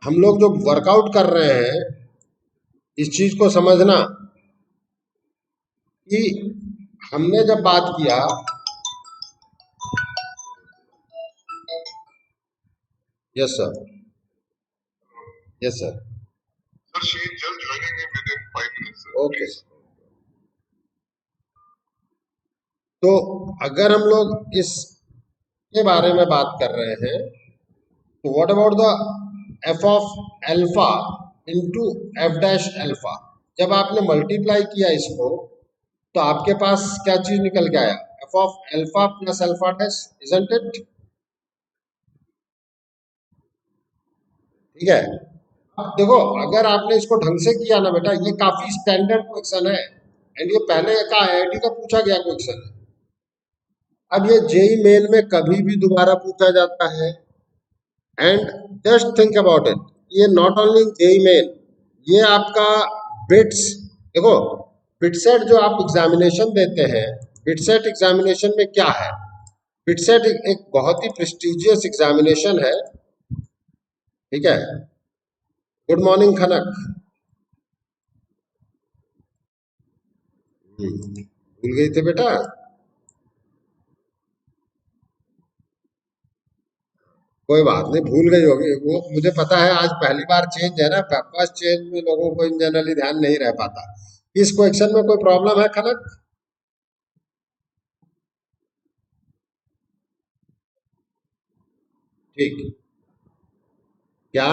हम लोग जो वर्कआउट कर रहे हैं इस चीज को समझना कि हमने जब बात किया yes sir yes sir she is just joining in within 5 minutes. Okay तो अगर हम लोग इस के बारे में बात कर रहे हैं तो what about the F of alpha into F dash alpha. जब आपने मल्टीप्लाई किया इसको तो आपके पास क्या चीज निकल के आया, F of alpha plus alpha dash, isn't it? ठीक है। अब देखो अगर आपने इसको ढंग से किया ना बेटा, ये काफी स्टैंडर्ड क्वेश्चन है एंड ये पहले का आईआईटी का पूछा गया क्वेश्चन है। अब ये जेई मेन में कभी भी दोबारा पूछा जाता है and just think about it, ये नॉट ओनली जेई मेन, ये आपका बिट्स, देखो बिटसेट जो आप एग्जामिनेशन देते हैं, बिटसेट एग्जामिनेशन में क्या है, बिटसेट एक बहुत ही प्रेस्टिजियस एग्जामिनेशन है। ठीक है, गुड मॉर्निंग खनक। भूल गई थे बेटा? कोई बात नहीं, भूल गई होगी वो, मुझे पता है आज पहली बार चेंज है ना, फर्स्ट चेंज में लोगों को इन जनरली ध्यान नहीं रह पाता। इस क्वेश्चन में कोई प्रॉब्लम है खनक? ठीक, क्या?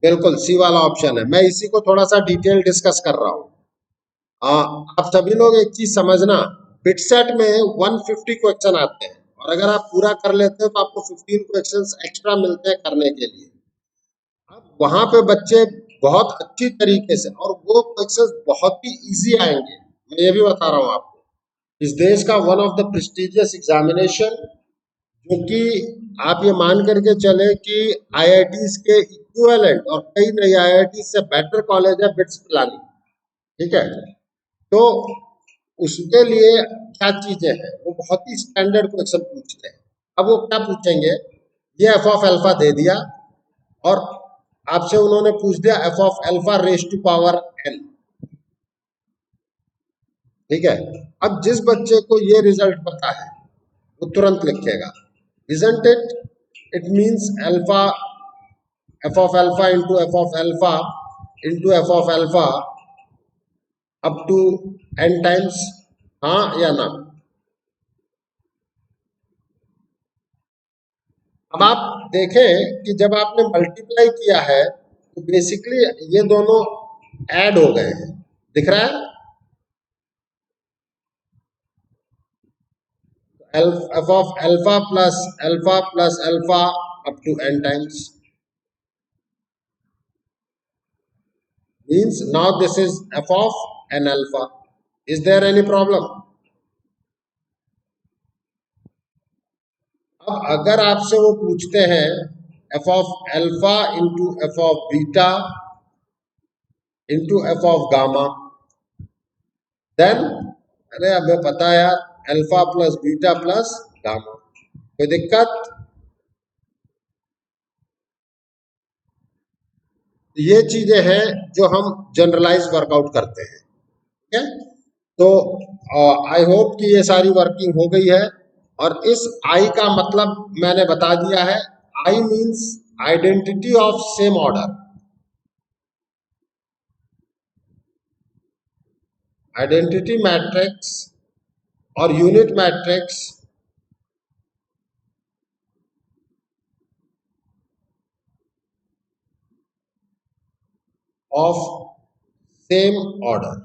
बिल्कुल सी वाला ऑप्शन है, मैं इसी को थोड़ा सा डिटेल डिस्कस कर रहा हूँ। आप सभी लोग एक चीज समझना, बिटसेट में 150 क्वेश्चन आते हैं और अगर आप पूरा कर लेते हो तो आपको 15 क्वेश्चंस एक्स्ट्रा मिलते हैं करने के लिए। अब वहां पे बच्चे बहुत अच्छी तरीके से, और वो क्वेश्चंस बहुत ही इजी आएंगे, मैं ये भी बता रहा हूँ आपको। इस देश का one of the prestigious examination, जो कि आप ये मान करके चले कि आईआईटीज के इक्विवेलेंट और कई नई आईआईटी से बेटर कॉलेज है बिट्स पिलानी। ठीक है, तो उसके लिए क्या चीजें हैं, वो बहुत ही स्टैंडर्ड क्वेश्चन पूछते हैं। अब वो क्या पूछेंगे, ये एफ ऑफ एल्फा दे दिया और आपसे उन्होंने पूछ दिया F of alpha raise to power n. ठीक है, अब जिस बच्चे को ये रिजल्ट पता है वो तुरंत लिखेगा, isn't it? It means alpha, f of alpha into f of alpha into f of alpha up to n times, हाँ या ना? अब आप देखें कि जब आपने मल्टीप्लाई किया है तो बेसिकली ये दोनों ऐड हो गए हैं, दिख रहा है? f of alpha plus alpha up to n times means now this is f of n alpha. Is there any problem? अब अगर आपसे वो पूछते हैं F of alpha into F of beta into F of gamma, then अरे हमें पता है यार, alpha plus beta plus gamma, कोई दिक्कत? ये चीजें हैं जो हम जनरलाइज वर्कआउट करते हैं। ठीक है, तो आई होप कि ये सारी वर्किंग हो गई है। और इस आई का मतलब मैंने बता दिया है, I means identity of same order, identity matrix और unit matrix of same order.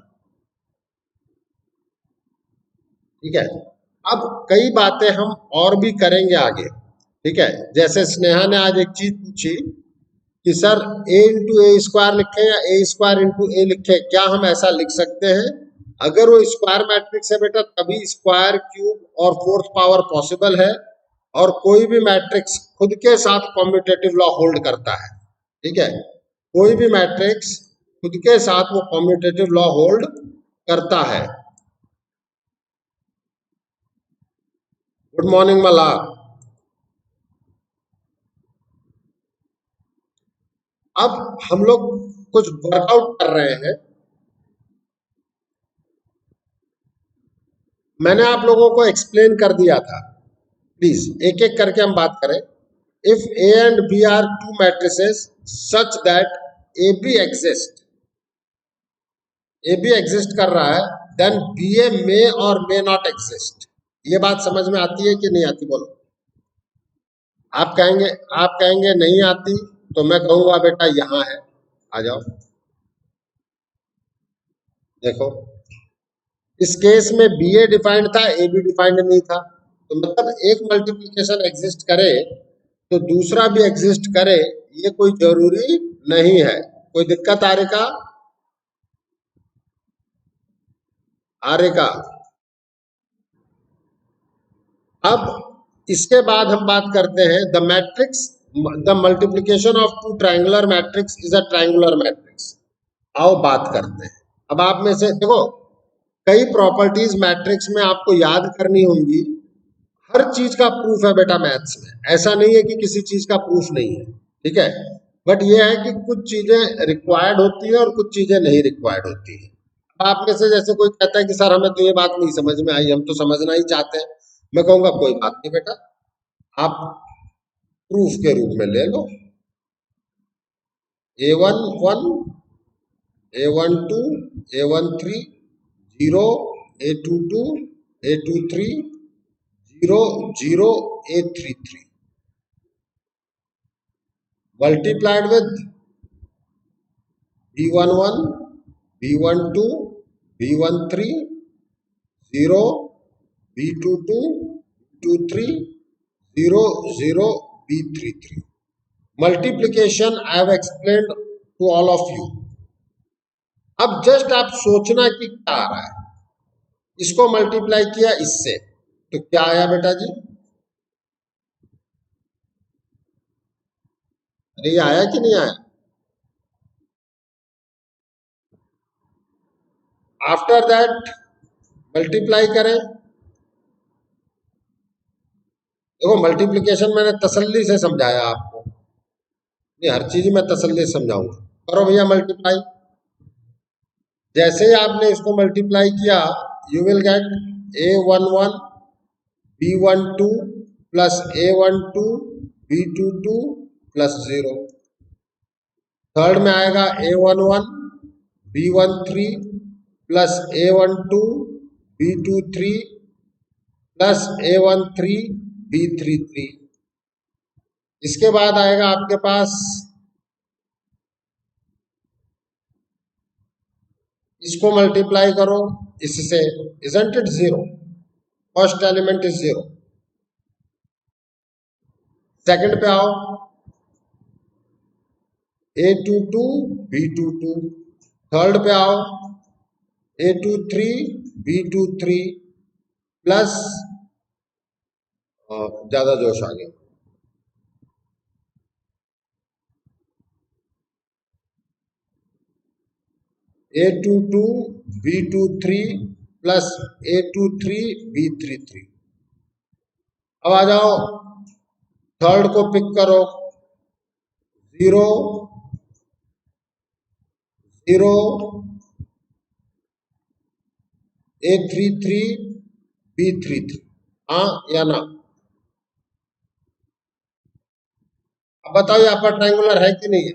ठीक है, अब कई बातें हम और भी करेंगे आगे। ठीक है, जैसे स्नेहा ने आज एक चीज पूछी कि सर ए इंटू ए स्क्वायर लिखे या ए स्क्वायर इंटू ए लिखे, क्या हम ऐसा लिख सकते हैं? अगर वो स्क्वायर मैट्रिक्स है बेटा तभी स्क्वायर, क्यूब और फोर्थ पावर पॉसिबल है, और कोई भी मैट्रिक्स खुद के साथ कॉम्यूटेटिव लॉ होल्ड करता है। ठीक है, कोई भी मैट्रिक्स खुद के साथ वो कॉम्यूटेटिव लॉ होल्ड करता है। गुड मॉर्निंग मला। अब हम लोग कुछ वर्कआउट कर रहे हैं। मैंने आप लोगों को एक्सप्लेन कर दिया था, प्लीज एक एक करके हम बात करें। If A and B are two matrices such that A B exist, A B exist कर रहा है, देन बी ए मे और मे नॉट एग्जिस्ट। ये बात समझ में आती है कि नहीं आती, बोलो। आप कहेंगे नहीं आती, तो मैं कहूंगा बेटा यहां है, आ जाओ। देखो, इस केस में बी ए डिफाइंड था, ए बी डिफाइंड नहीं था, तो मतलब एक मल्टीप्लिकेशन एग्जिस्ट करे तो दूसरा भी एग्जिस्ट करे, ये कोई जरूरी नहीं है। कोई दिक्कत आ रही का? आ रही का? अब इसके बाद हम बात करते हैं the matrix, the multiplication of two triangular matrix is a triangular matrix. आओ बात करते हैं। अब आप में से देखो, कई प्रॉपर्टीज मैट्रिक्स में आपको याद करनी होंगी। हर चीज का प्रूफ है बेटा मैथ्स में, ऐसा नहीं है कि किसी चीज का प्रूफ नहीं है, ठीक है। बट ये है कि कुछ चीजें रिक्वायर्ड होती है और कुछ चीजें नहीं रिक्वायर्ड होती है। आप में से जैसे कोई कहता है कि सर हमें तो ये बात नहीं समझ में आई, हम तो समझना ही चाहते हैं, मैं कहूंगा कोई बात नहीं बेटा, आप प्रूफ के रूप में ले लो। A11, A12, A13, 0, A22, A23, 0, 0, A33 multiplied with B11, B12, B13, 0, B22, B23, 0, 0, B33 multiplication I have explained to all of you। अब जस्ट आप सोचना कि क्या आ रहा है। इसको मल्टीप्लाई किया इससे, तो क्या आया बेटा जी? अरे ये आया कि नहीं आया? आफ्टर दैट मल्टीप्लाई करें। देखो मल्टीप्लिकेशन मैंने तसल्ली से समझाया आपको, ये हर चीज में तसल्ली से समझाऊंगा। करो भैया मल्टीप्लाई। जैसे ही आपने इसको मल्टीप्लाई किया, you will get A11 B12 plus A12 B22 plus 0। Third में आएगा A11 B13 plus A12 B23 plus A13 B33। इसके बाद आएगा आपके पास, इसको मल्टीप्लाई करो इससे, isn't it 0? First element is 0। Second पे आओ, A22 B22। थर्ड पे आओ, A23 B23 प्लस, ज्यादा जोश आ गया, A22 B23 plus A23 B33। अब आ जाओ, थर्ड को पिक करो, 0, 0, A33 B33, हाँ या ना? अब बताओ यहाँ पर ट्रायंगुलर है कि नहीं है?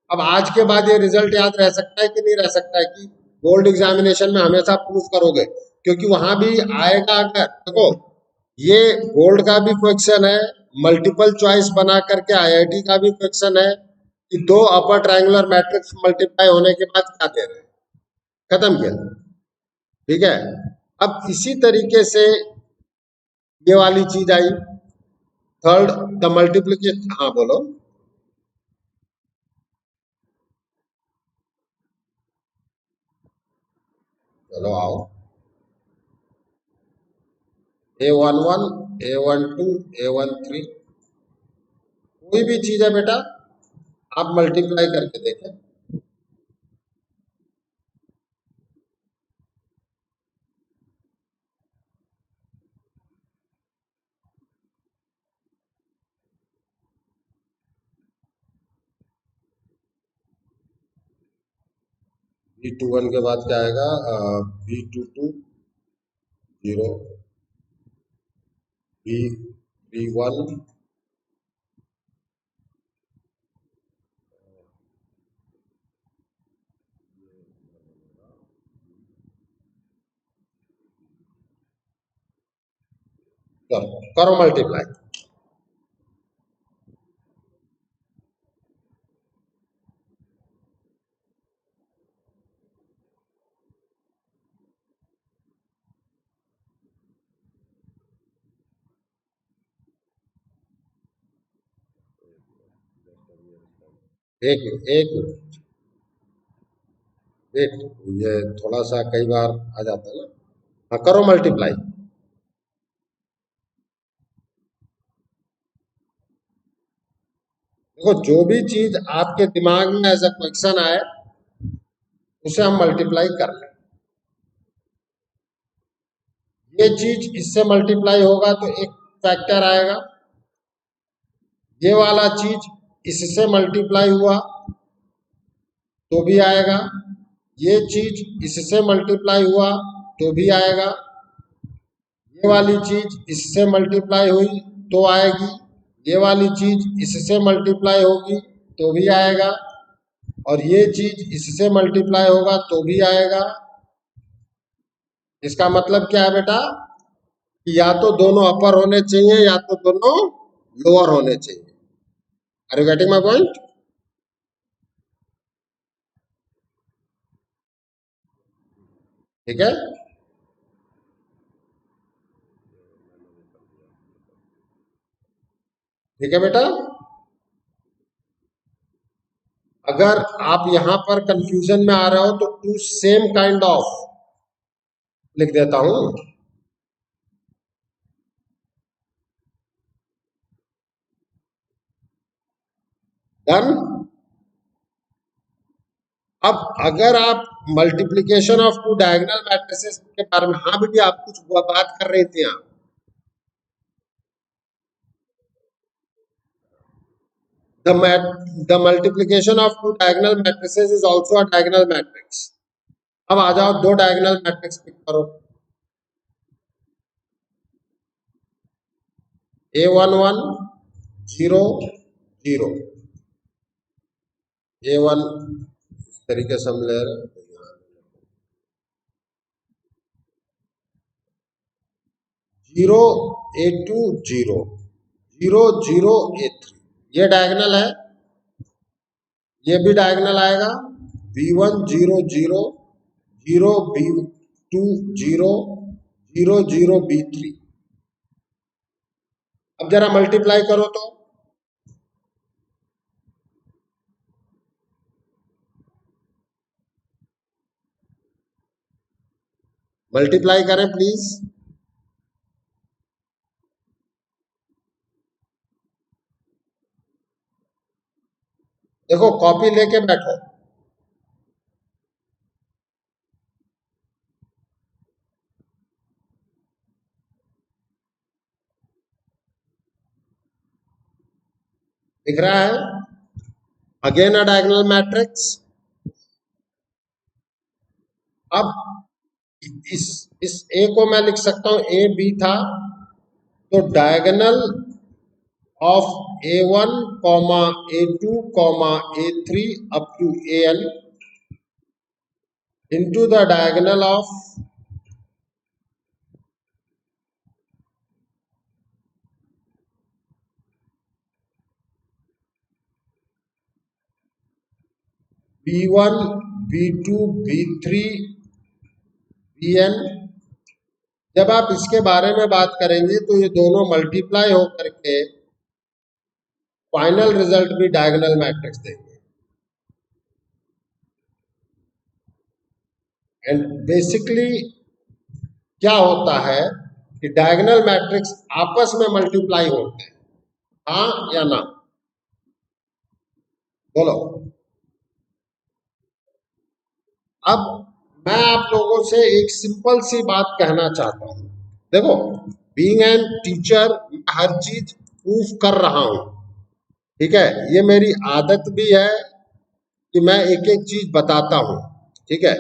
अब आज के बाद ये रिजल्ट याद रह सकता है कि नहीं रह सकता है कि बोर्ड एग्जामिनेशन में हमेशा प्रूफ करोगे? क्योंकि वहां भी आएगा, अगर देखो ये बोर्ड का भी क्वेश्चन है, मल्टीपल चॉइस बना करके आईआईटी का भी क्वेश्चन है कि दो अपर ट्रायंगुलर मैट्रिक्स मल्टीप्लाई होने के बाद क्या दे रहे हैं, खत्म किया, ठीक है। अब इसी तरीके से ये वाली चीज आई, थर्ड द मल्टीप्लीकेशन, हाँ बोलो। चलो आओ, A11 A12 A13, कोई भी चीज है बेटा, आप मल्टीप्लाई करके देखें। B21 के बाद क्या आएगा, B22 0, B31 करो मल्टीप्लाई। एक एक वेट, ये थोड़ा सा कई बार आ जाता है ना। हाँ, करो मल्टीप्लाई। देखो, जो भी चीज आपके दिमाग में एज अ क्वेश्चन आए उसे हम मल्टीप्लाई कर लें। ये चीज इससे मल्टीप्लाई होगा तो एक फैक्टर आएगा, ये वाला चीज इससे मल्टीप्लाई हुआ तो भी आएगा, ये चीज इससे मल्टीप्लाई हुआ तो भी आएगा, ये वाली चीज इससे मल्टीप्लाई हुई तो आएगी, ये वाली चीज इससे मल्टीप्लाई होगी तो भी आएगा, और ये चीज इससे मल्टीप्लाई होगा तो भी आएगा। इसका मतलब क्या है बेटा, कि या तो दोनों अपर होने चाहिए या तो दोनों लोअर होने चाहिए। Are you getting my point? ठीक है। ठीक है बेटा, अगर आप यहां पर कंफ्यूजन में आ रहे हो तो टू सेम काइंड ऑफ लिख देता हूं। डन। अब अगर आप multiplication of two diagonal matrices के बारे में, हाँ बेटी आप कुछ बात कर रही थी यहाँ। The multiplication of two diagonal matrices is also a diagonal matrix. अब आ जाओ, दो डायगोनल मैट्रिक्स पिक करो। A11 0 0, A1 इस तरीके से हम ले रहे हैं, 0 A2 0 0 0 A3, ये डायगोनल है, ये भी डायगोनल आएगा। B1 0 0 0 B2 0 0 0 B3। अब जरा मल्टीप्लाई करो तो मल्टीप्लाई करें प्लीज। देखो, कॉपी लेके बैठो। दिख रहा है? Again a diagonal matrix. अब इस ए को मैं लिख सकता हूं, ए बी था तो diagonal of A1 comma A2 comma A3 up to AN into the diagonal of B1 B2 B3 Bn। जब आप इसके बारे में बात करेंगे तो ये दोनों मल्टीप्लाई होकर के फाइनल रिजल्ट भी डायगोनल मैट्रिक्स देंगे। एंड बेसिकली क्या होता है कि डायगोनल मैट्रिक्स आपस में मल्टीप्लाई होते हैं, हाँ या ना? बोलो। अब मैं आप लोगों से एक सिंपल सी बात कहना चाहता हूं। देखो, बीइंग एन टीचर हर चीज प्रूफ कर रहा हूं, ठीक है? ये मेरी आदत भी है कि मैं एक एक चीज बताता हूं। ठीक है।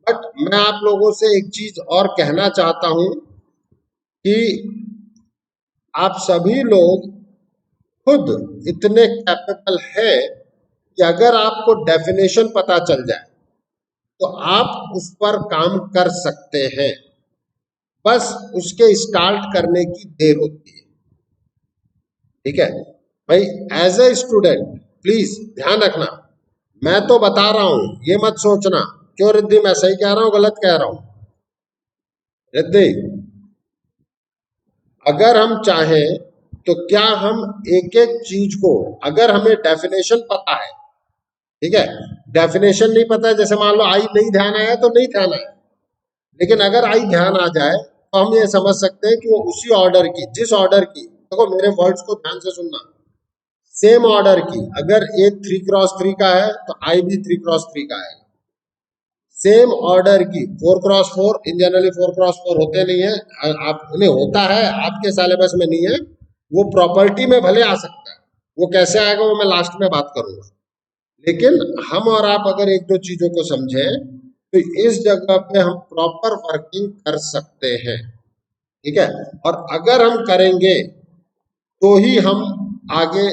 बट मैं आप लोगों से एक चीज और कहना चाहता हूं कि आप सभी लोग खुद इतने कैपेबल है कि अगर आपको डेफिनेशन पता चल जाए तो आप उस पर काम कर सकते हैं, बस उसके स्टार्ट करने की देर होती है। ठीक है भाई, एज ए स्टूडेंट प्लीज ध्यान रखना, मैं तो बता रहा हूं, ये मत सोचना क्यों रिद्धि मैं सही कह रहा हूं गलत कह रहा हूं। रिद्धि, अगर हम चाहें तो क्या हम एक एक चीज को, अगर हमें डेफिनेशन पता है, ठीक है, डेफिनेशन नहीं पता है, जैसे मान लो आई नहीं ध्यान आया तो नहीं ध्यान आया, लेकिन अगर आई ध्यान आ जाए तो हम ये समझ सकते हैं कि वो उसी ऑर्डर की, जिस ऑर्डर की, देखो मेरे वर्ड्स को ध्यान से सुनना, सेम ऑर्डर की, अगर ए 3x3 का है तो आई भी 3x3 का है, सेम ऑर्डर की 4x4, इन जनरली 4x4 होते नहीं है, आप उन्हें होता है, आपके सिलेबस में नहीं है, वो प्रॉपर्टी में भले आ सकता है, वो कैसे आएगा वो मैं लास्ट में बात करूंगा, लेकिन हम और आप अगर एक दो चीजों को समझें तो इस जगह पे हम प्रॉपर वर्किंग कर सकते हैं। ठीक है, और अगर हम करेंगे तो ही हम आगे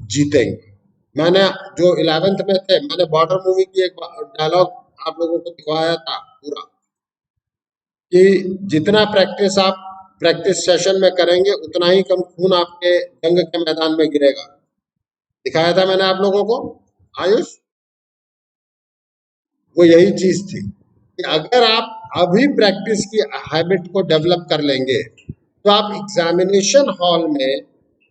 जीतेंगे। मैंने जो 11th में थे, मैंने बॉर्डर मूवी की एक डायलॉग आप लोगों को दिखवाया था पूरा, कि जितना प्रैक्टिस आप प्रैक्टिस सेशन में करेंगे उतना ही कम खून आपके जंग के मैदान में गिरेगा। दिखाया था मैंने आप लोगों को आयुष, वो यही चीज थी कि अगर आप अभी प्रैक्टिस की हैबिट को डेवलप कर लेंगे तो आप एग्जामिनेशन हॉल में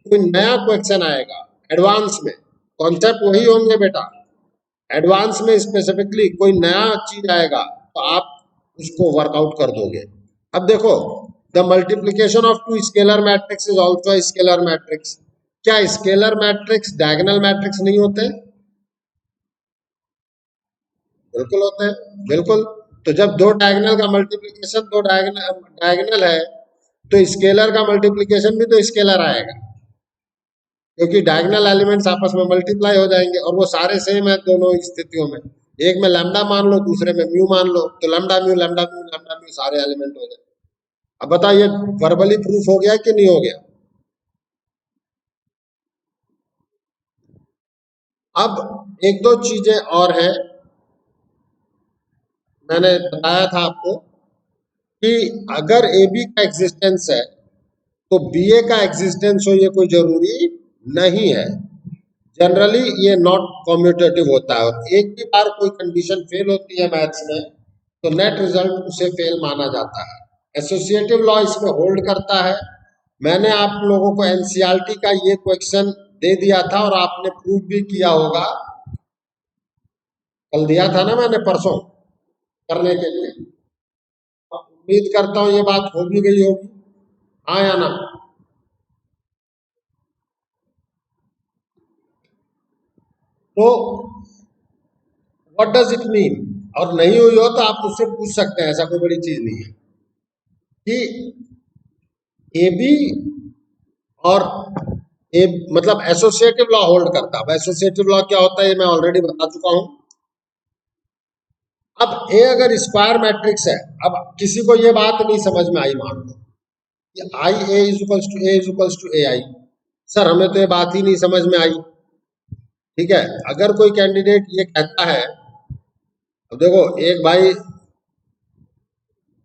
कोई नया क्वेश्चन आएगा एडवांस में, कॉन्सेप्ट वही होंगे बेटा, एडवांस में स्पेसिफिकली कोई नया चीज आएगा तो आप उसको वर्कआउट कर दोगे। अब देखो, the multiplication of two scalar matrix is also scalar matrix. क्या स्केलर मैट्रिक्स डायगोनल मैट्रिक्स नहीं होते? बिल्कुल होते हैं, बिल्कुल। तो जब दो डायगोनल का मल्टीप्लीकेशन दो डायगोनल डायगोनल है तो स्केलर का मल्टीप्लीकेशन भी तो स्केलर आएगा, क्योंकि डायगोनल एलिमेंट्स आपस में मल्टीप्लाई हो जाएंगे और वो सारे सेम है दोनों स्थितियों में। एक में लैम्डा मान लो, दूसरे में म्यू मान लो, तो lambda mu lambda mu lambda mu सारे एलिमेंट हो गए। अब बताइए वर्बली प्रूफ हो गया कि नहीं हो गया? अब एक दो चीजें और हैं, मैंने बताया था आपको कि अगर ए बी का एग्जिस्टेंस है तो बी ए का एग्जिस्टेंस हो ये कोई जरूरी नहीं है। जनरली ये नॉट कम्यूटेटिव होता है, और एक भी बार कोई कंडीशन फेल होती है मैथ्स में तो नेट रिजल्ट उसे फेल माना जाता है। एसोसिएटिव लॉ इसमें होल्ड करता है। मैंने आप लोगों को एनसीईआरटी का ये क्वेश्चन दे दिया था और आपने प्रूव भी किया होगा, कल दिया था ना मैंने, परसों करने के लिए। उम्मीद करता हूं ये बात हो भी गई होगी, हाँ या ना? तो व्हाट डज इट मीन, और नहीं हुई हो तो आप मुझसे पूछ सकते हैं, ऐसा कोई बड़ी चीज नहीं है कि ए बी और ए मतलब एसोसिएटिव लॉ होल्ड करता है। एसोसिएटिव लॉ क्या होता है ये मैं ऑलरेडी बता चुका हूं। अब ए अगर स्क्वायर मैट्रिक्स है, अब किसी को ये बात नहीं समझ में आई, मान लो कि I A is equals to A is equals to A I, sir हमें तो ये बात ही नहीं समझ में आई। ठीक है, अगर कोई कैंडिडेट ये कहता है, अब देखो एक भाई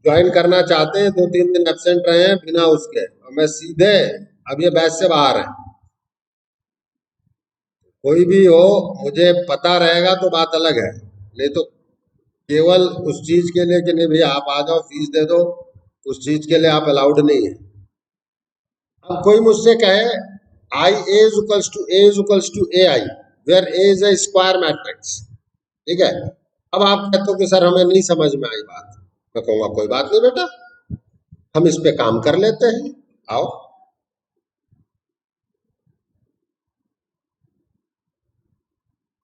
ज्वाइन करना चाहते हैं, 2-3 दिन एब्सेंट रहे हैं बिना उसके, और मैं सीधे अब ये बैच से बाहर है, कोई भी हो मुझे पता रहेगा तो बात अलग है, नहीं तो केवल उस चीज के लिए कि नहीं भैया आप आ जाओ फीस दे दो, उस चीज के लिए आप अलाउड नहीं है। अब कोई मुझसे कहे I A is equals to A is equals to A I, where A is a square matrix, ठीक है, अब आप कहते हो कि सर हमें नहीं समझ में आई बात, मैं कहूंगा कोई बात नहीं बेटा, हम इस पे काम कर लेते हैं, आओ।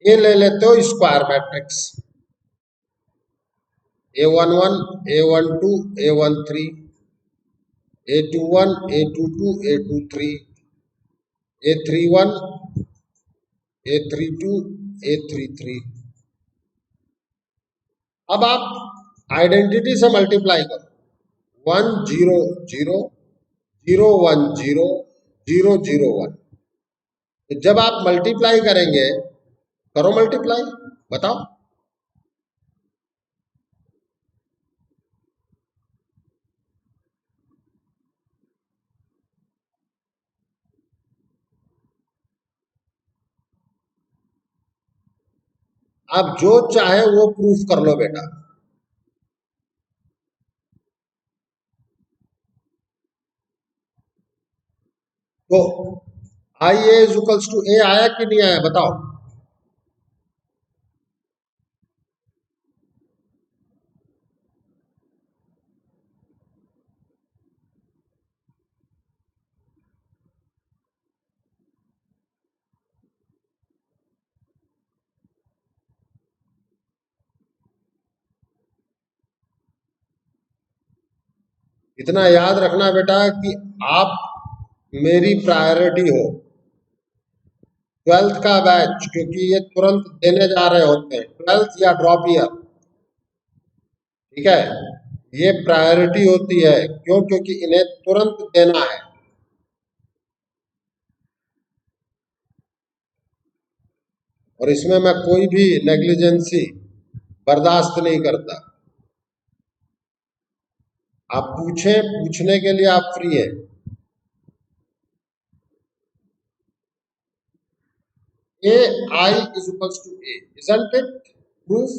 ये ले लेते हो square matrix, A11, A12, A13, A21, A22, A23, A31, A32, A33, अब आप आइडेंटिटी से मल्टीप्लाई करो, 1 0 0 0 1 0 0 0 1। तो जब आप मल्टीप्लाई करेंगे, करो मल्टीप्लाई, बताओ। आप जो चाहे वो प्रूफ कर लो बेटा। तो आई ए इज इक्वल्स टू ए आया कि नहीं आया, बताओ। इतना याद रखना बेटा कि आप मेरी प्रायोरिटी हो, 12th का बैच, क्योंकि ये तुरंत देने जा रहे होते हैं, 12th या ड्रॉप ईयर। ठीक है, ये प्रायोरिटी होती है, क्यों? क्योंकि इन्हें तुरंत देना है। और इसमें मैं कोई भी नेग्लिजेंसी बर्दाश्त नहीं करता। आप पूछें, पूछने के लिए आप फ्री हैं। A I is equals to A, isn't it proof?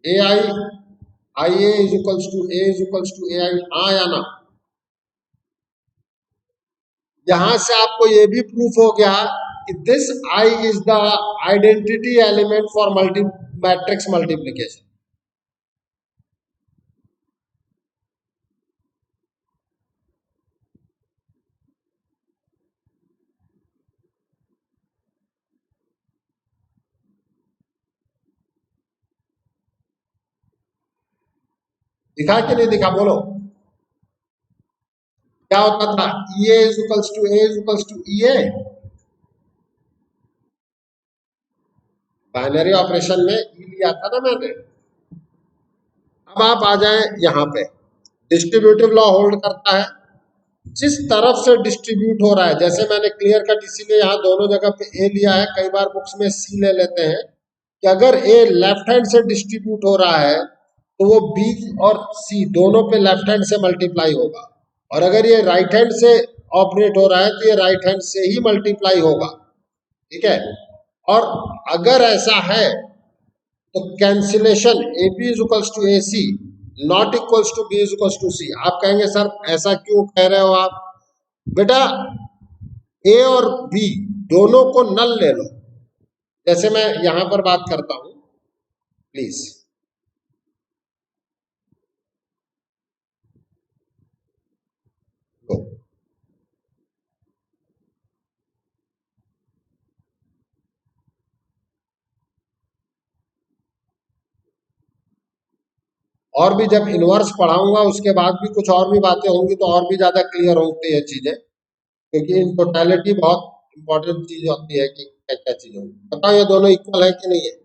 A I A is equals to A is equals to A I, हाँ या ना? यहां से आपको ये भी प्रूफ हो गया कि this I is the identity element for multi matrix multiplication. दिखा कि नहीं दिखा, बोलो। क्या होता था? E A is equals to A is equals to E A. Binary operation में ई लिया था ना मैंने। अब आप आ जाएं यहां पे, डिस्ट्रीब्यूटिव लॉ होल्ड करता है, जिस तरफ से डिस्ट्रीब्यूट हो रहा है। जैसे मैंने क्लियर कट इसीलिए यहाँ दोनों जगह पे ए लिया है, कई बार बुक्स में सी ले लेते हैं, कि अगर ए लेफ्ट हैंड से डिस्ट्रीब्यूट हो रहा है तो वो बी और सी दोनों पे लेफ्ट हैंड से मल्टीप्लाई होगा, और अगर ये राइट हैंड से ऑपरेट हो रहा है तो ये राइट हैंड से ही मल्टीप्लाई होगा। ठीक है, और अगर ऐसा है तो cancellation A B is equals to A C not equals to B is equals to C. आप कहेंगे सर ऐसा क्यों कह रहे हो आप? बेटा, ए और बी दोनों को नल ले लो। जैसे मैं यहां पर बात करता हूं, प्लीज। तो और भी जब इनवर्स पढ़ाऊंगा उसके बाद भी कुछ और भी बातें होंगी तो और भी ज्यादा क्लियर होती है चीजें, क्योंकि इन टोटलिटी बहुत इंपॉर्टेंट चीज होती है कि क्या क्या चीज होगी। बताओ ये दोनों इक्वल है कि नहीं है?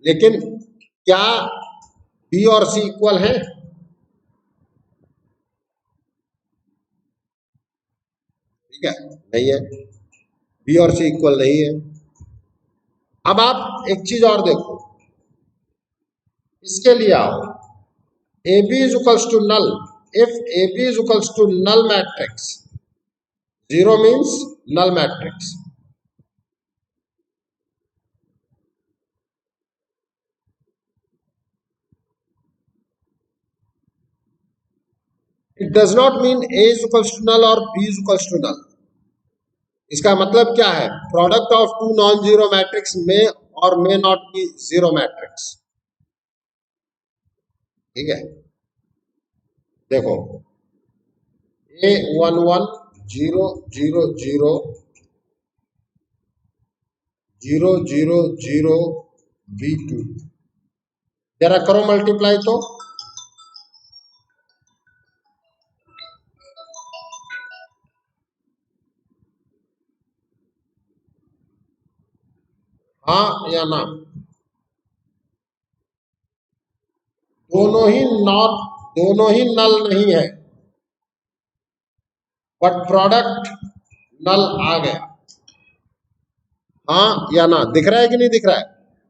लेकिन क्या बी और सी इक्वल है? ठीक है, नहीं है, बी और सी इक्वल नहीं है। अब आप एक चीज और देखो, इसके लिए आओ, A B is equals to null. If A B is equals to null matrix, zero means null matrix. It does not mean A is equals to null और B is equals to null. इसका मतलब क्या है? Product of two non zero matrix में और may not be zero matrix. ठीक है, देखो, ए 1 1 0 0 0 0 0 0 बी 2, जरा करो मल्टीप्लाई तो। हाँ या ना? दोनों ही नल नहीं है, बट प्रोडक्ट नल आ गया। हाँ या ना? दिख रहा है कि नहीं दिख रहा है?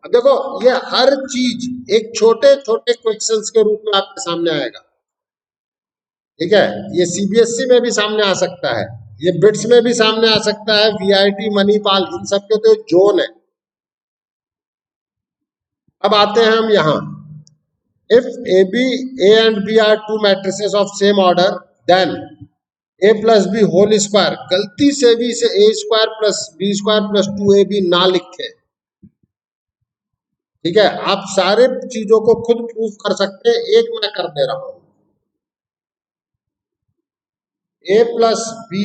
अब देखो, ये हर चीज एक छोटे छोटे क्वेश्चंस के रूप में आपके सामने आएगा। ठीक है, ये सीबीएसई में भी सामने आ सकता है, ये बिट्स में भी सामने आ सकता है, वीआईटी, मणिपाल, इन सब के तो जोन है। अब आते हैं हम यहां, if A and B are two matrices of same order, then A plus B whole square, गलती से भी इसे A square plus B square plus 2ab ना लिखे। ठीक है, आप सारे चीजों को खुद प्रूफ कर सकते हैं, एक मैं कर दे रहा हूं। a plus b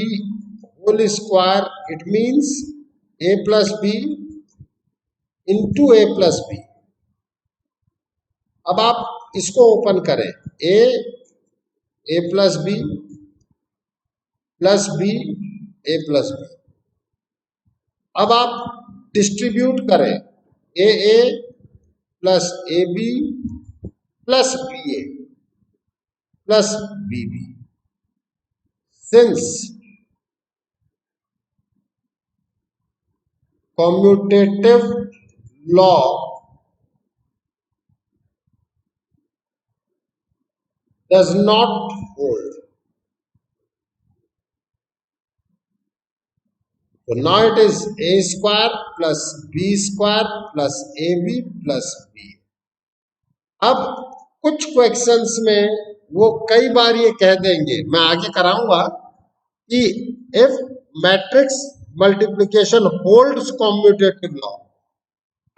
whole square, it means a plus b into a plus b। अब आप इसको ओपन करें, a plus b plus b a plus b। अब आप डिस्ट्रीब्यूट करें, a plus A B plus B A plus B B. Since commutative law does not hold, so now it is a square plus b square plus ab plus b। अब कुछ questions में वो कई बार ये कह देंगे, मैं आगे कराऊंगा, कि if matrix multiplication holds commutative law,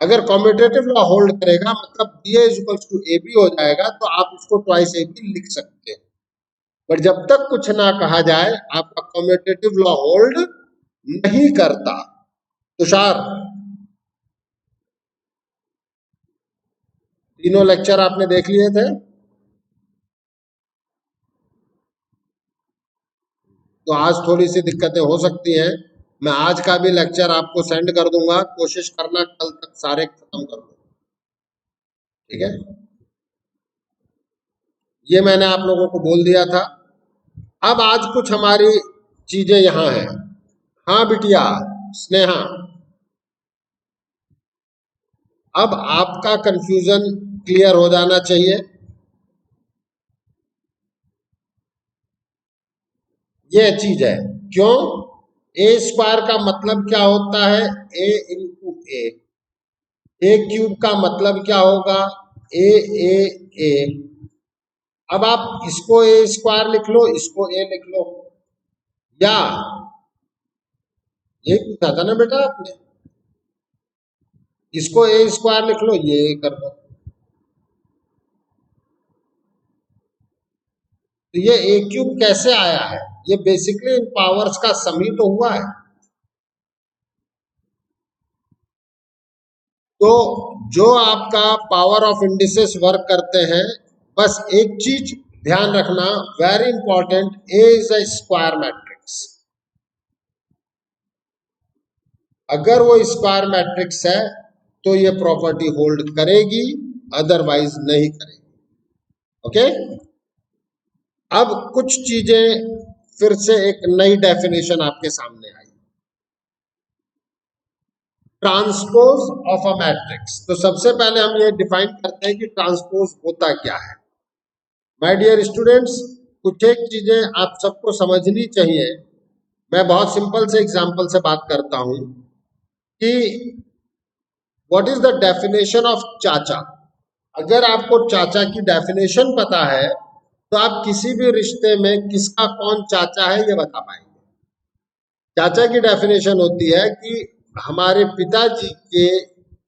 अगर कॉम्यूटेटिव लॉ होल्ड करेगा मतलब B is equal to A B हो जाएगा, तो आप इसको ट्वाइस ए बी लिख सकते हैं। बट जब तक कुछ ना कहा जाए, आपका कॉम्यूटेटिव लॉ होल्ड नहीं करता। तुषार, तीनों लेक्चर आपने देख लिए थे, तो आज थोड़ी सी दिक्कतें हो सकती हैं। मैं आज का भी लेक्चर आपको सेंड कर दूंगा, कोशिश करना कल तक सारे खत्म कर दो। ठीक है, ये मैंने आप लोगों को बोल दिया था। अब आज कुछ हमारी चीजें यहां हैं। हाँ बिटिया स्नेहा, अब आपका कंफ्यूजन क्लियर हो जाना चाहिए। ये चीज है, क्यों? ए स्क्वायर का मतलब क्या होता है? ए इंटू ए क्यूब का मतलब क्या होगा? ए ए ए। अब आप इसको ए स्क्वायर लिख लो, इसको ए लिख लो, या ये पूछा था ना बेटा आपने, इसको ए स्क्वायर लिख लो, ये कर दो। तो ये ए क्यूब कैसे आया है? ये बेसिकली इन पावर्स का सम ही तो हुआ है। तो जो आपका पावर ऑफ इंडिसेस वर्क करते हैं, बस एक चीज ध्यान रखना, very important, A is a square matrix. अगर वो स्क्वायर मैट्रिक्स है तो ये प्रॉपर्टी होल्ड करेगी, अदरवाइज नहीं करेगी। ओके, अब कुछ चीजें फिर से एक नई डेफिनेशन आपके सामने आई, ट्रांसपोज ऑफ अ मैट्रिक्स। तो सबसे पहले हम ये डिफाइन करते हैं कि ट्रांसपोज होता क्या है। माय डियर स्टूडेंट्स, कुछ एक चीजें आप सबको समझनी चाहिए। मैं बहुत सिंपल से एग्जांपल से बात करता हूं कि what is the definition of चाचा। अगर आपको चाचा की डेफिनेशन पता है तो आप किसी भी रिश्ते में किसका कौन चाचा है ये बता पाएंगे। चाचा की डेफिनेशन होती है कि हमारे पिताजी के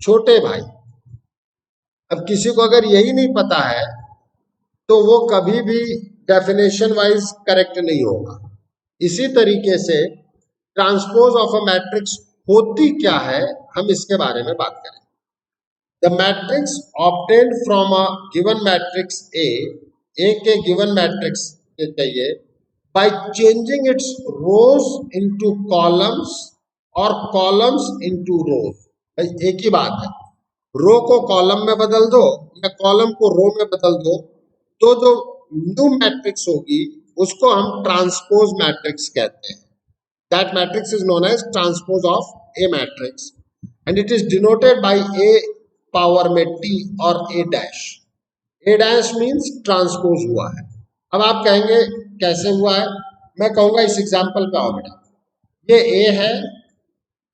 छोटे भाई। अब किसी को अगर यही नहीं पता है तो वो कभी भी डेफिनेशन वाइज करेक्ट नहीं होगा। इसी तरीके से ट्रांसपोज ऑफ अ मैट्रिक्स होती क्या है, हम इसके बारे में बात करें। The matrix obtained from a given matrix A के गिवन मैट्रिक्स के चाहिए, by changing its rows into columns or columns into rows। भाई एक ही बात है, रो को कॉलम में बदल दो या कॉलम को रो में बदल दो, तो जो न्यू मैट्रिक्स होगी उसको हम ट्रांसपोज मैट्रिक्स कहते हैं। That matrix is known as transpose of a matrix and it is denoted by A power में टी और A dash. A dash means transpose हुआ है। अब आप कहेंगे कैसे हुआ है, मैं कहूंगा इस एग्जाम्पल पे आओ बेटा, ये ए है,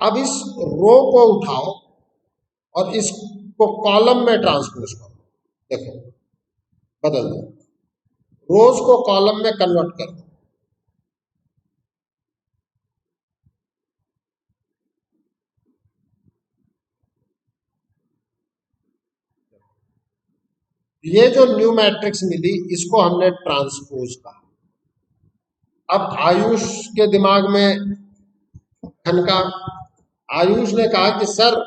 अब इस रो को उठाओ और इसको कॉलम में ट्रांसपोज करो, देखो बदल दो, रोज को कॉलम में कन्वर्ट कर दो। ये जो न्यू मैट्रिक्स मिली इसको हमने ट्रांसपोज कहा। अब आयुष के दिमाग में खनका, आयुष ने कहा कि सर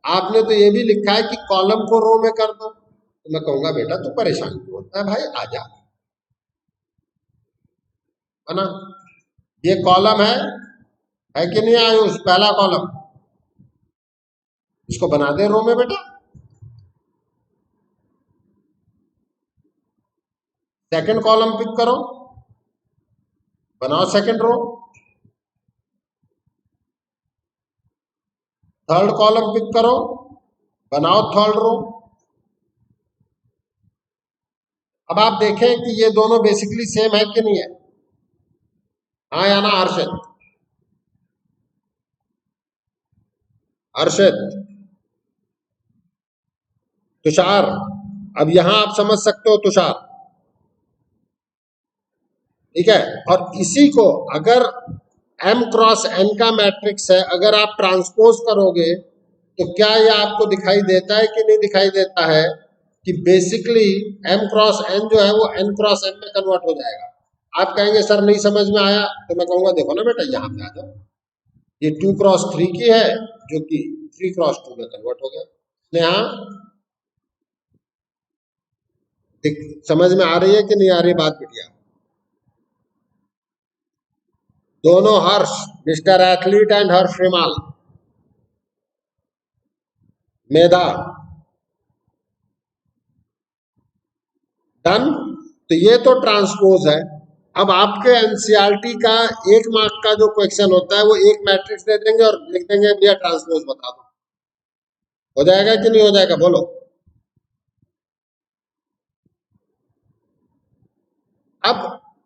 आपने तो ये भी लिखा है कि कॉलम को रो में कर दो, तो मैं कहूंगा बेटा तू परेशान क्यों होता है भाई, आजा, है ना, ये कॉलम है कि नहीं आयुष, पहला कॉलम, इसको बना दे रो में बेटा। सेकंड कॉलम पिक करो, बनाओ second row. Third column pick करो, बनाओ थर्ड रो। अब आप देखें कि ये दोनों बेसिकली सेम है कि नहीं है, हाँ या ना हर्षित, हर्षित, तुषार, अब यहां आप समझ सकते हो तुषार, ठीक है। और इसी को अगर m क्रॉस n का मैट्रिक्स है, अगर आप ट्रांसपोज करोगे तो क्या ये आपको दिखाई देता है कि नहीं दिखाई देता है कि बेसिकली m क्रॉस n जो है वो n क्रॉस m में कन्वर्ट हो जाएगा। आप कहेंगे सर नहीं समझ में आया, तो मैं कहूंगा देखो ना बेटा यहाँ पे आ जाओ, ये 2 क्रॉस 3 की है जो कि 3 क्रॉस 2 में कन्वर्ट हो गया। यहाँ समझ में आ रही है कि नहीं आ रही बात बिटिया? दोनों Harsh, mister athlete and Harsh Rimal, Medha, done. तो ये तो ट्रांसपोज है। अब आपके एनसीईआरटी का 1 मार्क का जो क्वेश्चन होता है वो एक मैट्रिक्स दे देंगे और लिख देंगे भैया ट्रांसपोज बता दो, हो जाएगा कि नहीं हो जाएगा बोलो? अब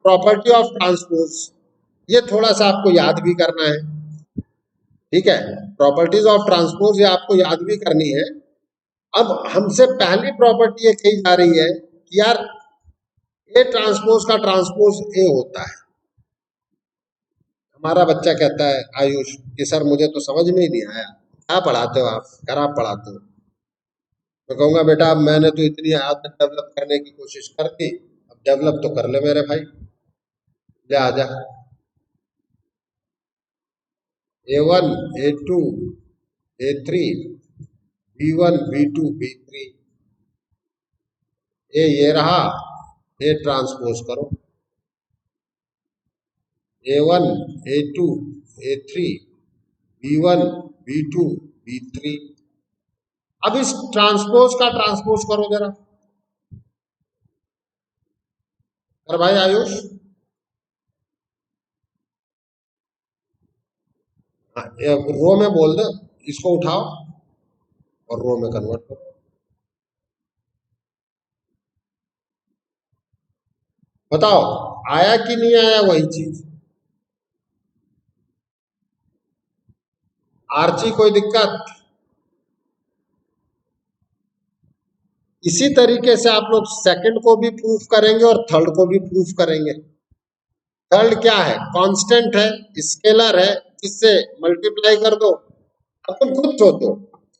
प्रॉपर्टी ऑफ ट्रांसपोज ये थोड़ा सा आपको याद भी करना है, ठीक है, प्रॉपर्टीज ऑफ ट्रांसपोज ये आपको याद भी करनी है। अब हमसे पहली प्रॉपर्टी ये कही जा रही है कि यार ए ट्रांसपोज का ट्रांसपोज ए होता है। हमारा बच्चा कहता है आयुष कि सर मुझे तो समझ में ही नहीं आया, क्या पढ़ाते हो आप, खराब पढ़ाते हो। मैं कहूंगा बेटा अब मैंने तो इतनी आदत डेवलप करने की कोशिश कर दी, अब डेवलप तो कर ले मेरे भाई, ले आजा। A1 A2 A3 B1 B2 B3, ये रहा, ए ट्रांसपोज करो, A1 A2 A3 B1 B2 B3। अब इस ट्रांसपोज का ट्रांसपोज करो जरा, कर भाई आयुष। रो में बोल दो, इसको उठाओ और रो में कन्वर्ट करो। बताओ आया कि नहीं आया वही चीज? आर्ची कोई दिक्कत? इसी तरीके से आप लोग सेकंड को भी प्रूफ करेंगे और थर्ड को भी प्रूफ करेंगे। थर्ड क्या है, कांस्टेंट है, स्केलर है, जिससे मल्टीप्लाई कर दो। अब तुम खुद सोचो,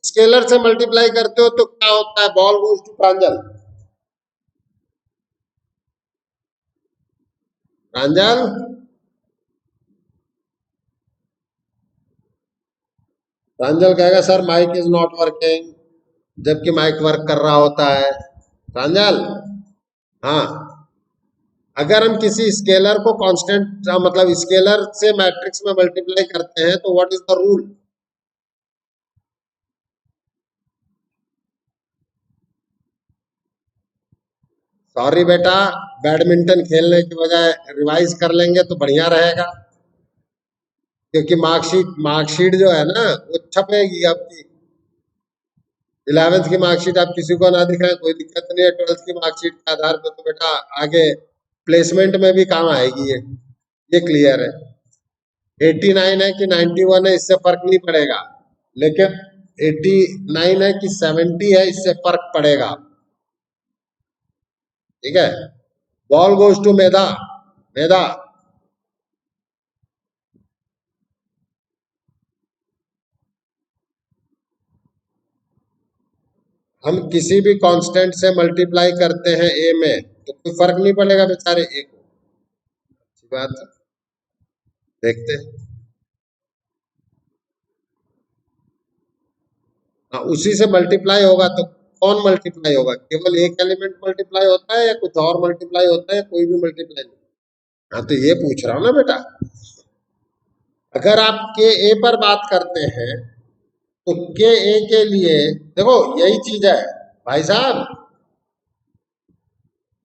स्केलर से मल्टीप्लाई करते हो तो क्या होता है, ball goes to Pranjal, Pranjal. Pranjal कहेगा sir mike is not working, जबकि माइक वर्क कर रहा होता है। प्रांजल, हाँ, अगर हम किसी स्केलर को कांस्टेंट मतलब स्केलर से मैट्रिक्स में मल्टीप्लाई करते हैं तो what is the rule? Sorry बेटा, बैडमिंटन खेलने की बजाय रिवाइज कर लेंगे तो बढ़िया रहेगा, क्योंकि मार्कशीट जो है ना वो छपेगी आपकी। 11th की मार्कशीट आप किसी को ना दिखाएं कोई दिक्कत नहीं है, 12th की मार्कशीट के आधार पर तो बेटा आगे प्लेसमेंट में भी काम आएगी ये क्लियर है। 89 है कि 91 है इससे फर्क नहीं पड़ेगा, लेकिन 89 है कि 70 है इससे फर्क पड़ेगा। ठीक है, बॉल गोज टू मेधा। मेधा, हम किसी भी कांस्टेंट से मल्टीप्लाई करते हैं ए में तो कोई फर्क नहीं पड़ेगा बेचारे ए को। अच्छी बात है, देखते हैं। हाँ, उसी से मल्टीप्लाई होगा तो कौन मल्टीप्लाई होगा? केवल एक एलिमेंट मल्टीप्लाई होता है या कुछ और मल्टीप्लाई होता है? कोई भी मल्टीप्लाई नहीं। हाँ, तो ये पूछ रहा हूं ना बेटा। अगर आप के ए पर बात करते हैं तो के ए के लिए देखो यही चीज है भाई साहब।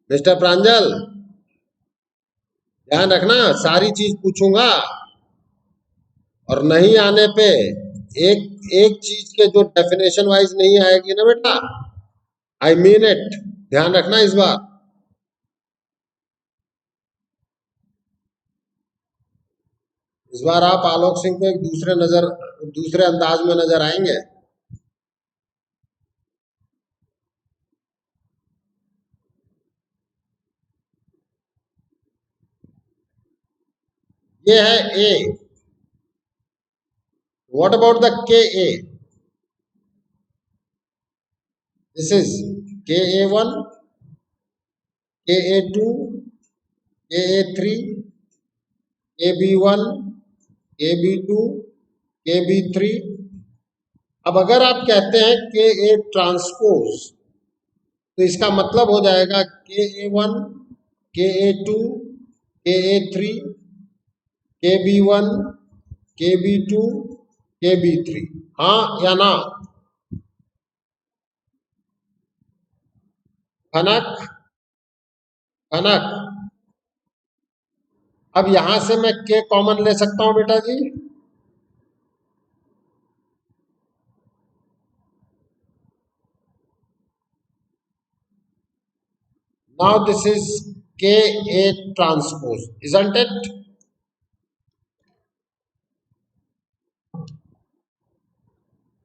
मिस्टर प्रांजल, ध्यान रखना, सारी चीज पूछूंगा और नहीं आने पे एक एक चीज के जो डेफिनेशन वाइज नहीं आएगी ना बेटा, आई मीन इट, ध्यान रखना इस बार। इस बार आप आलोक सिंह को एक दूसरे अंदाज में नजर आएंगे। ये है ए, व्हाट अबाउट द के ए? दिस इज के ए वन, के ए टू, के ए थ्री, के बी वन, के बी टू, के बी थ्री। अब अगर आप कहते हैं के ए ट्रांसपोज तो इसका मतलब हो जाएगा के ए वन, के ए टू, के ए थ्री, के बी वन, के बी टू, के बी थ्री। हाँ या ना? कनक, कनक। अब यहां से मैं के कॉमन ले सकता हूं बेटा जी? नाउ दिस इज के ए ट्रांसपोज, इजंट इट?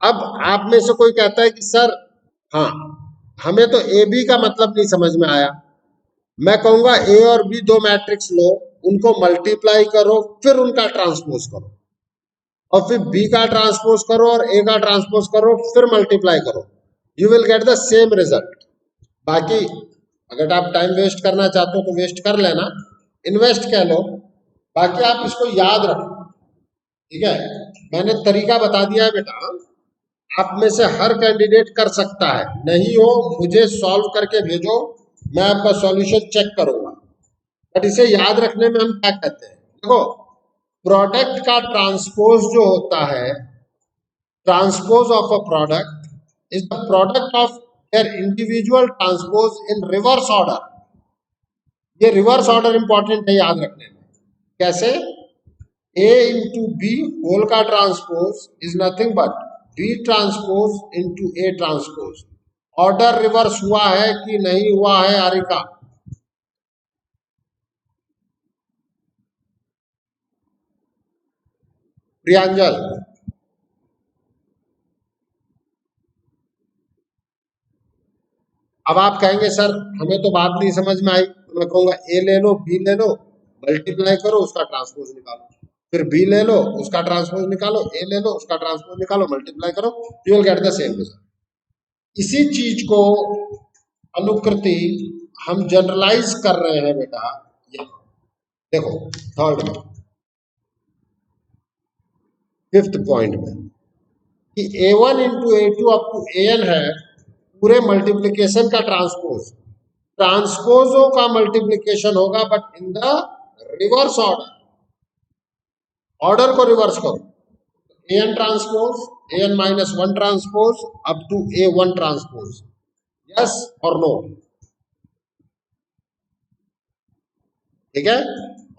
अब आप में से कोई कहता है कि सर, हाँ, हमें तो ए बी का मतलब नहीं समझ में आया। मैं कहूंगा ए और बी दो मैट्रिक्स लो, उनको मल्टीप्लाई करो, फिर उनका ट्रांसपोज करो, और फिर बी का ट्रांसपोज करो और ए का ट्रांसपोज करो, फिर मल्टीप्लाई करो, you will get the same result. बाकी अगर आप टाइम वेस्ट करना चाहते हो तो वेस्ट कर लेना, इन्वेस्ट कह लो, बाकी आप इसको याद रखो। ठीक है, मैंने तरीका बता दिया है बेटा, आप में से हर कैंडिडेट कर सकता है, नहीं हो मुझे सॉल्व करके भेजो, मैं आपका सॉल्यूशन चेक करूंगा। बट इसे याद रखने में हम क्या कहते हैं, देखो, प्रोडक्ट का ट्रांसपोज जो होता है, transpose of a product is the product of their individual transpose in reverse order. ये रिवर्स ऑर्डर इंपॉर्टेंट है याद रखने में। कैसे? ए इंटू बी होल का transpose is nothing but B transpose into A transpose. Order reverse हुआ है कि नहीं हुआ है आरिका? प्रियांजल? अब आप कहेंगे सर हमें तो बात नहीं समझ में आई, तो मैं कहूंगा ए ले लो, बी ले लो, मल्टीप्लाई करो, उसका ट्रांसपोज निकालो, फिर बी ले लो, उसका ट्रांसपोज निकालो, ए ले लो, उसका ट्रांसपोज निकालो, मल्टीप्लाई करो, you will get the same result. इसी चीज को अनुकृति हम जनरलाइज कर रहे हैं बेटा। देखो थर्ड में, फिफ्थ पॉइंट में, कि a1 into A two up to an है पूरे मल्टीप्लीकेशन का ट्रांसपोज। ट्रांसपोजों का मल्टीप्लीकेशन होगा but in the reverse order. Order को रिवर्स करो, an transpose, an minus one transpose up to a1 transpose, yes और नो? ठीक है।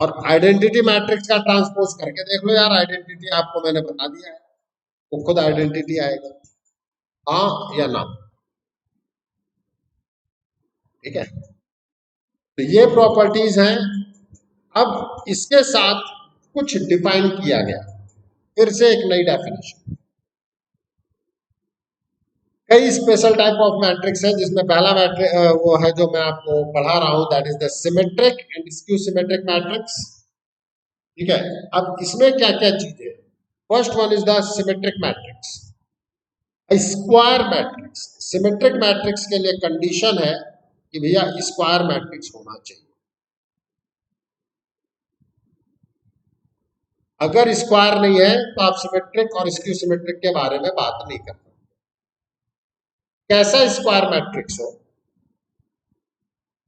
और आइडेंटिटी मैट्रिक्स का ट्रांसपोज करके देख लो यार, आइडेंटिटी आपको मैंने बता दिया है, वो खुद आइडेंटिटी आएगा, हाँ या ना। ठीक है, तो ये प्रॉपर्टीज हैं। अब इसके साथ कुछ डिफाइन किया गया, फिर से एक नई डेफिनेशन। कई स्पेशल टाइप ऑफ मैट्रिक्स है, जिसमें पहला मैट्रिक वो है जो मैं आपको पढ़ा रहा हूं, that is the symmetric and skew symmetric matrix. ठीक है, अब इसमें क्या क्या चीजें, first one is the symmetric matrix, square matrix. Symmetric matrix के लिए कंडीशन है कि भैया स्क्वायर मैट्रिक्स होना चाहिए। अगर स्क्वायर नहीं है तो आप सिमेट्रिक और स्क्यू सिमेट्रिक के बारे में बात नहीं कर सकते। कैसा स्क्वायर मैट्रिक्स हो,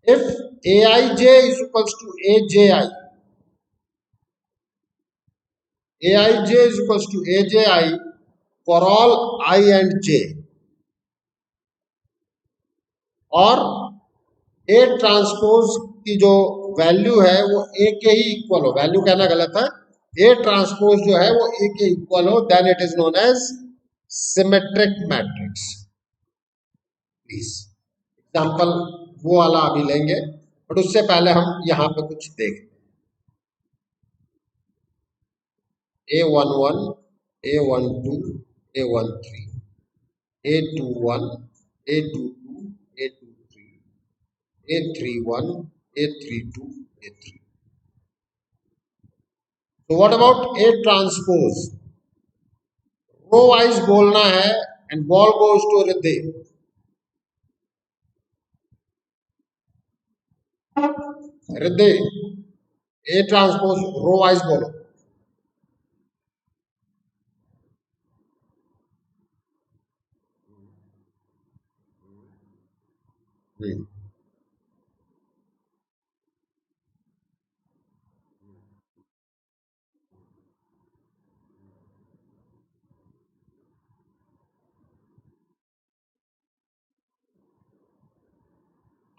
if aij is equals to aji, aij is equals to aji for all I and j, और a ट्रांसपोज की जो वैल्यू है वो a के ही इक्वल हो, वैल्यू कहना गलत है, a ट्रांसपोज जो है वो a के इक्वल हो, then it is known as symmetric matrix. Please example वो वाला अभी लेंगे, बट उससे पहले हम यहाँ पे कुछ देखते हैं। A11, A12, A13, A21, A22, A23, A31, A32, A3। So what about A transpose? Row wise बोलना है, and ball goes to Riddhi. Riddhi, A transpose row wise बोलो।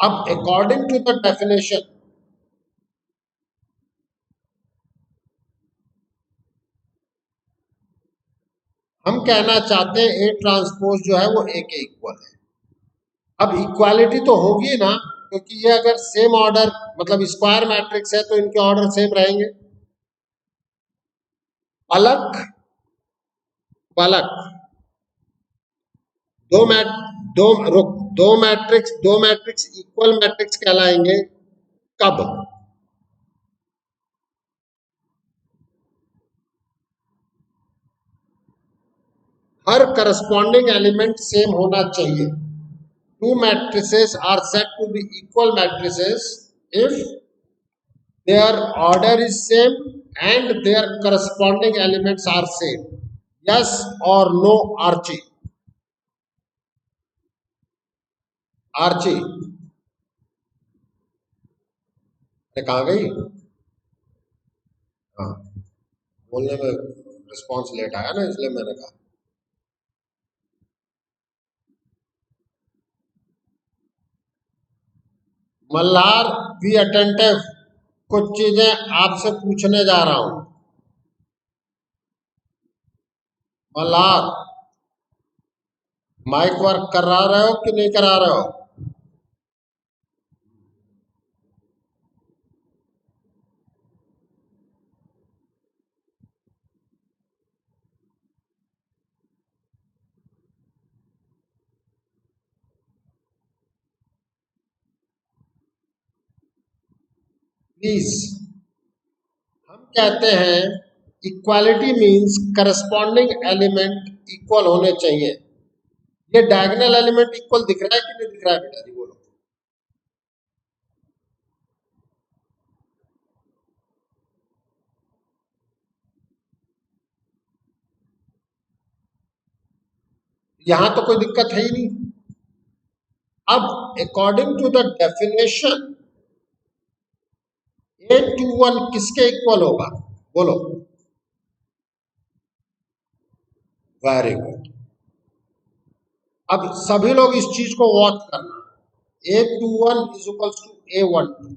अब अकॉर्डिंग टू द डेफिनेशन, हम कहना चाहते हैं ए ट्रांसपोज जो है वो ए के इक्वल है। अब इक्वालिटी तो होगी ना, क्योंकि ये अगर सेम ऑर्डर मतलब स्क्वायर मैट्रिक्स है तो इनके ऑर्डर सेम रहेंगे। अलग पलक, दो मैट दो रुक दो मैट्रिक्स इक्वल मैट्रिक्स कहलाएंगे कब, हर करस्पॉन्डिंग एलिमेंट सेम होना चाहिए। Two matrices are said to be equal matrices if their order is same and their corresponding elements are same. Yes और नो आर्ची? आर्ची कहाँ गई? हाँ, बोलने में रिस्पॉन्स लेट आया ना, इसलिए मैंने कहा। मल्हार बी अटेंटिव, कुछ चीजें आपसे पूछने जा रहा हूं। मल्हार, माइक वर्क करा रहे हो कि नहीं करा रहे हो? प्लीज, हम कहते हैं equality means corresponding element equal होने चाहिए। ये डायगोनल एलिमेंट इक्वल दिख रहा है कि नहीं दिख रहा है बेटा जी, बोलो। यहां तो कोई दिक्कत है ही नहीं। अब according to the definition A21 किसके इक्वल होगा, बोलो। Very good. अब सभी लोग इस चीज को वॉच करना, A21 is equal to A12।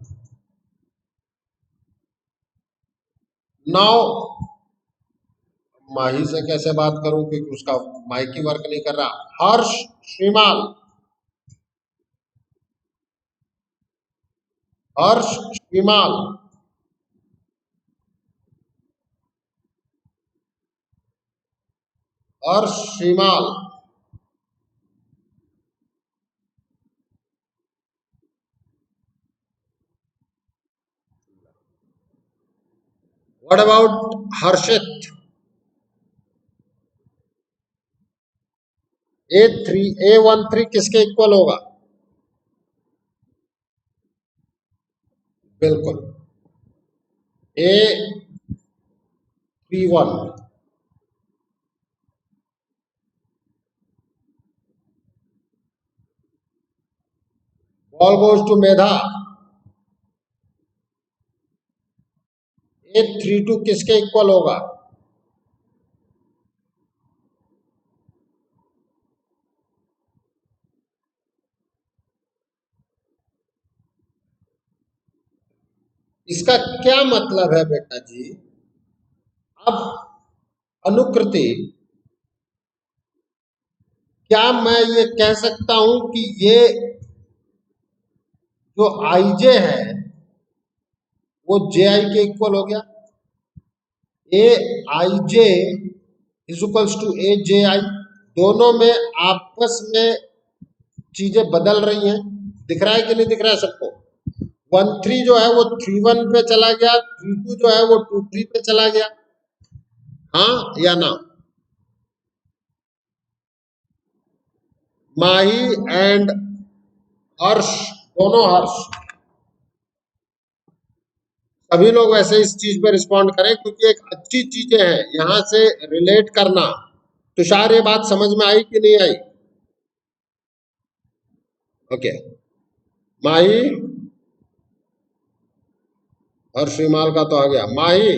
Now Mahi से कैसे बात करूं क्योंकि उसका माइक ही वर्क नहीं कर रहा। Harsh Shrimal, Harsh Shrimal, Harsh Shrimal. What about Harshit? A13 किसके इक्वल होगा? बिल्कुल A31। Ball goes to Medha. A32 किसके इक्वल होगा? इसका क्या मतलब है बेटा जी? अब अनुकृति, क्या मैं ये कह सकता हूं कि ये जो आईजे है वो जे आई के इक्वल हो गया? ए आई जे इज इक्वल्स टू ए जे आई। दोनों में आपस में चीजें बदल रही हैं, दिख रहा है कि नहीं दिख रहा है सबको? 13 जो है वो 31 पे चला गया, 32 जो है वो 23 पे चला गया, हाँ या ना? माही एंड हर्ष, दोनों हर्ष, सभी लोग वैसे इस चीज पे रिस्पॉन्ड करें क्योंकि एक अच्छी चीजें हैं यहां से रिलेट करना। तुषार ये बात समझ में आई कि नहीं आई? ओके माही, और श्रीमाल का तो आ गया। माही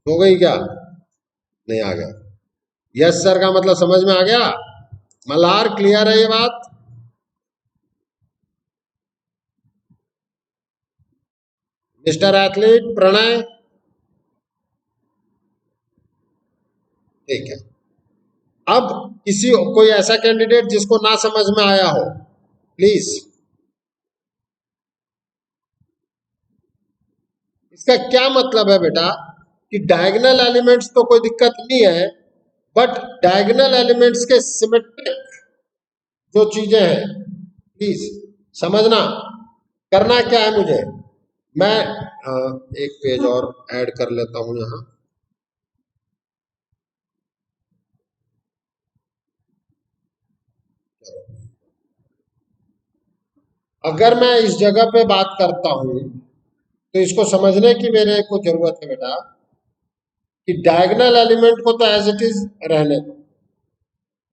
हो गई क्या? नहीं आ गया। यस सर का मतलब समझ में आ गया? मल्हार क्लियर है ये बात? मिस्टर एथलीट प्रणय, ठीक है। अब किसी कोई ऐसा कैंडिडेट जिसको ना समझ में आया हो, प्लीज। इसका क्या मतलब है बेटा कि डायगोनल एलिमेंट्स तो कोई दिक्कत नहीं है, बट डायगोनल एलिमेंट्स के सिमेट्रिक जो चीजें हैं प्लीज समझना। करना क्या है मुझे, मैं एक पेज और ऐड कर लेता हूं यहां। अगर मैं इस जगह पे बात करता हूं तो इसको समझने की मेरे को जरूरत है बेटा कि डायगोनल एलिमेंट को तो एज इट इज रहने दो।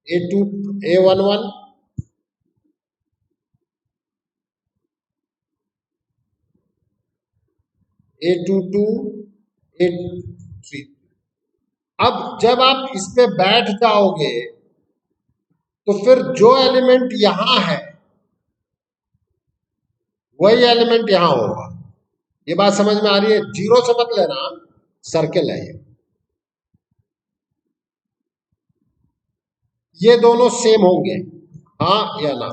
A2 A11 A22 A3। अब जब आप इस पे बैठ जाओगे तो फिर जो एलिमेंट यहां है वही एलिमेंट यहां होगा। ये बात समझ में आ रही है? जीरो से मत लेना, सर्किल है ये दोनों सेम होंगे, हाँ या ना?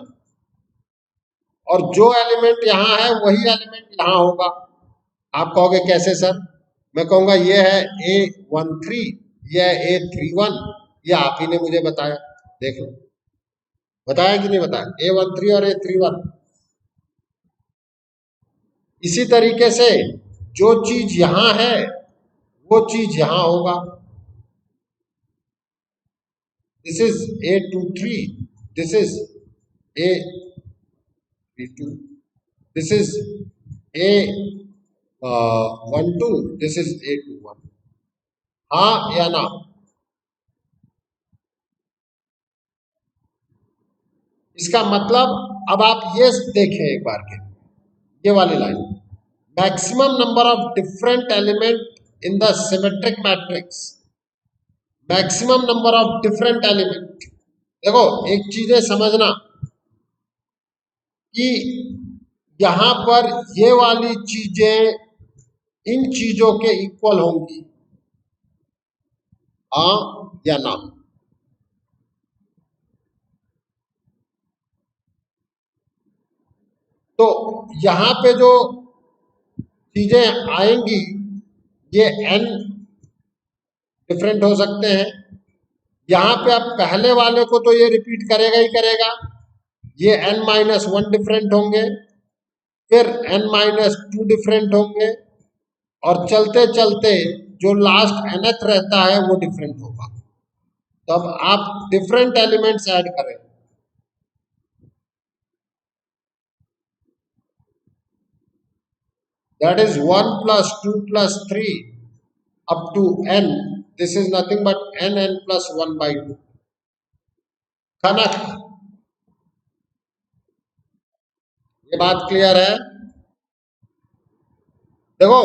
और जो एलिमेंट यहां है वही एलिमेंट यहां होगा। आप कहोगे कैसे सर? मैं कहूंगा ये है A13, ये है A31, ये आप ही ने मुझे बताया, देख लो। बताया कि नहीं बताया? A13 और A31। इसी तरीके से जो चीज यहां है वो चीज यहां होगा। This is A23, this is A32, this is A12, this is A21, हाँ या ना? इसका मतलब अब आप ये देखें एक बार के, ये वाली line, maximum number of different element in the symmetric matrix, maximum number of different element. देखो एक चीजें समझना कि यहां पर ये वाली चीजें इन चीजों के इक्वल होंगी, हाँ या ना? तो यहां पे जो चीजें आएंगी ये n डिफरेंट हो सकते हैं। यहां पे अब पहले वाले को तो ये रिपीट करेगा ही करेगा, ये n-1 डिफरेंट होंगे, फिर n-2 डिफरेंट होंगे, और चलते चलते जो लास्ट nth रहता है वो डिफरेंट होगा। तो अब आप डिफरेंट एलिमेंट्स ऐड करें, that is 1 plus 2 plus 3 up to n. This is nothing but n plus 1 by 2. कनक, ये बात क्लियर है? देखो,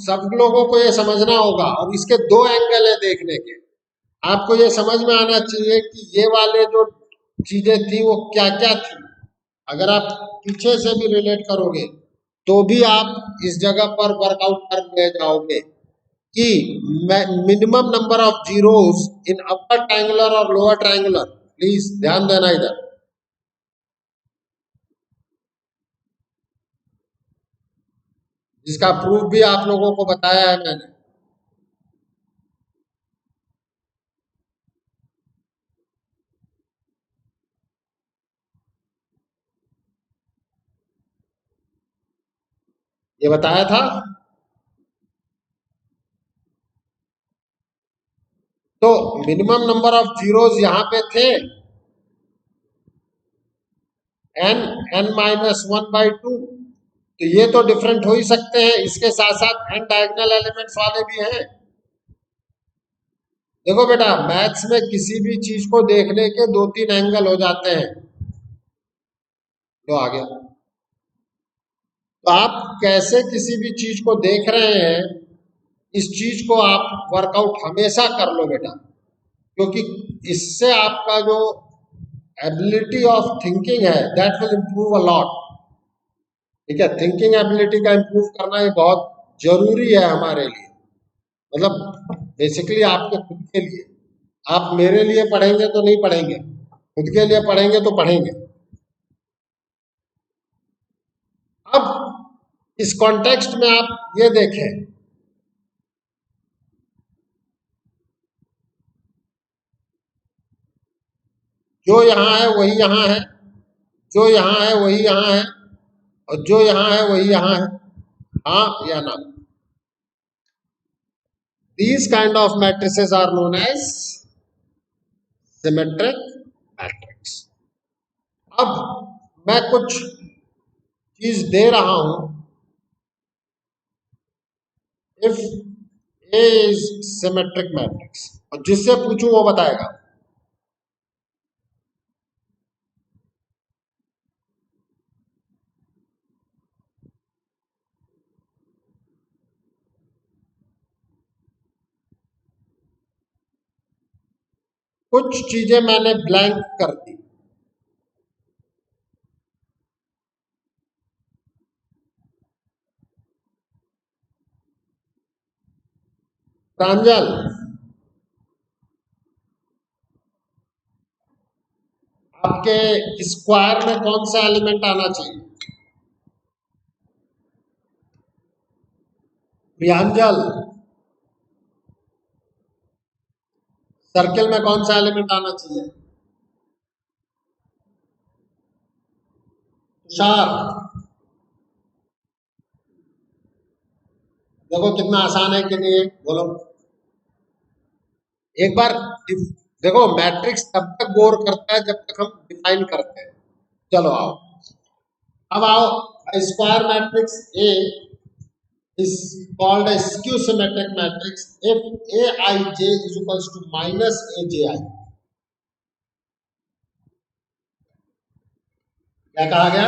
सब लोगों को ये समझना होगा, और इसके दो एंगल है देखने के। आपको ये समझ में आना चाहिए कि ये वाले जो चीजें थी वो क्या क्या थी। अगर आप पीछे से भी रिलेट करोगे तो भी आप इस जगह पर वर्कआउट कर ले जाओगे कि minimum number of zeros in upper triangular और लोअर ट्रायंगुलर, प्लीज ध्यान देना इधर। जिसका प्रूफ भी आप लोगों को बताया है मैंने। ये बताया था। तो मिनिमम नंबर ऑफ जीरोस यहां पे थे n-1/2, तो ये तो डिफरेंट हो ही सकते हैं। इसके साथ साथ n डायगोनल एलिमेंट्स वाले भी हैं। देखो बेटा, मैथ्स में किसी भी चीज को देखने के 2-3 एंगल हो जाते हैं। तो आ गया, तो आप कैसे किसी भी चीज को देख रहे हैं, इस चीज को आप वर्कआउट हमेशा कर लो बेटा, क्योंकि इससे आपका जो एबिलिटी ऑफ थिंकिंग है that will improve a lot. ठीक है, थिंकिंग एबिलिटी का इंप्रूव करना ये बहुत जरूरी है हमारे लिए, मतलब बेसिकली आपके खुद के लिए। आप मेरे लिए पढ़ेंगे तो नहीं पढ़ेंगे, खुद के लिए पढ़ेंगे तो पढ़ेंगे। अब इस कॉन्टेक्स्ट में आप ये देखें, जो यहां है वही यहां है, जो यहां है वही यहां है, और जो यहां है वही यहां है, हाँ या ना? These kind of matrices are known as symmetric matrix. अब मैं कुछ चीज दे रहा हूं, if A is symmetric matrix, और जिससे पूछूं वो बताएगा। कुछ चीजें मैंने ब्लैंक कर दी। प्रांजल, आपके स्क्वायर में कौन सा एलिमेंट आना चाहिए? प्रियांजल, सर्किल में कौन सा एलिमेंट आना चाहिए? तुषार, देखो कितना आसान है कि नहीं है, बोलो एक बार। देखो, मैट्रिक्स तब तक बोर करता है जब तक हम डिफाइन करते हैं। चलो आओ, अब आओ। Square matrix A is called a skew symmetric matrix if aij is equals to minus aji। क्या कहा गया?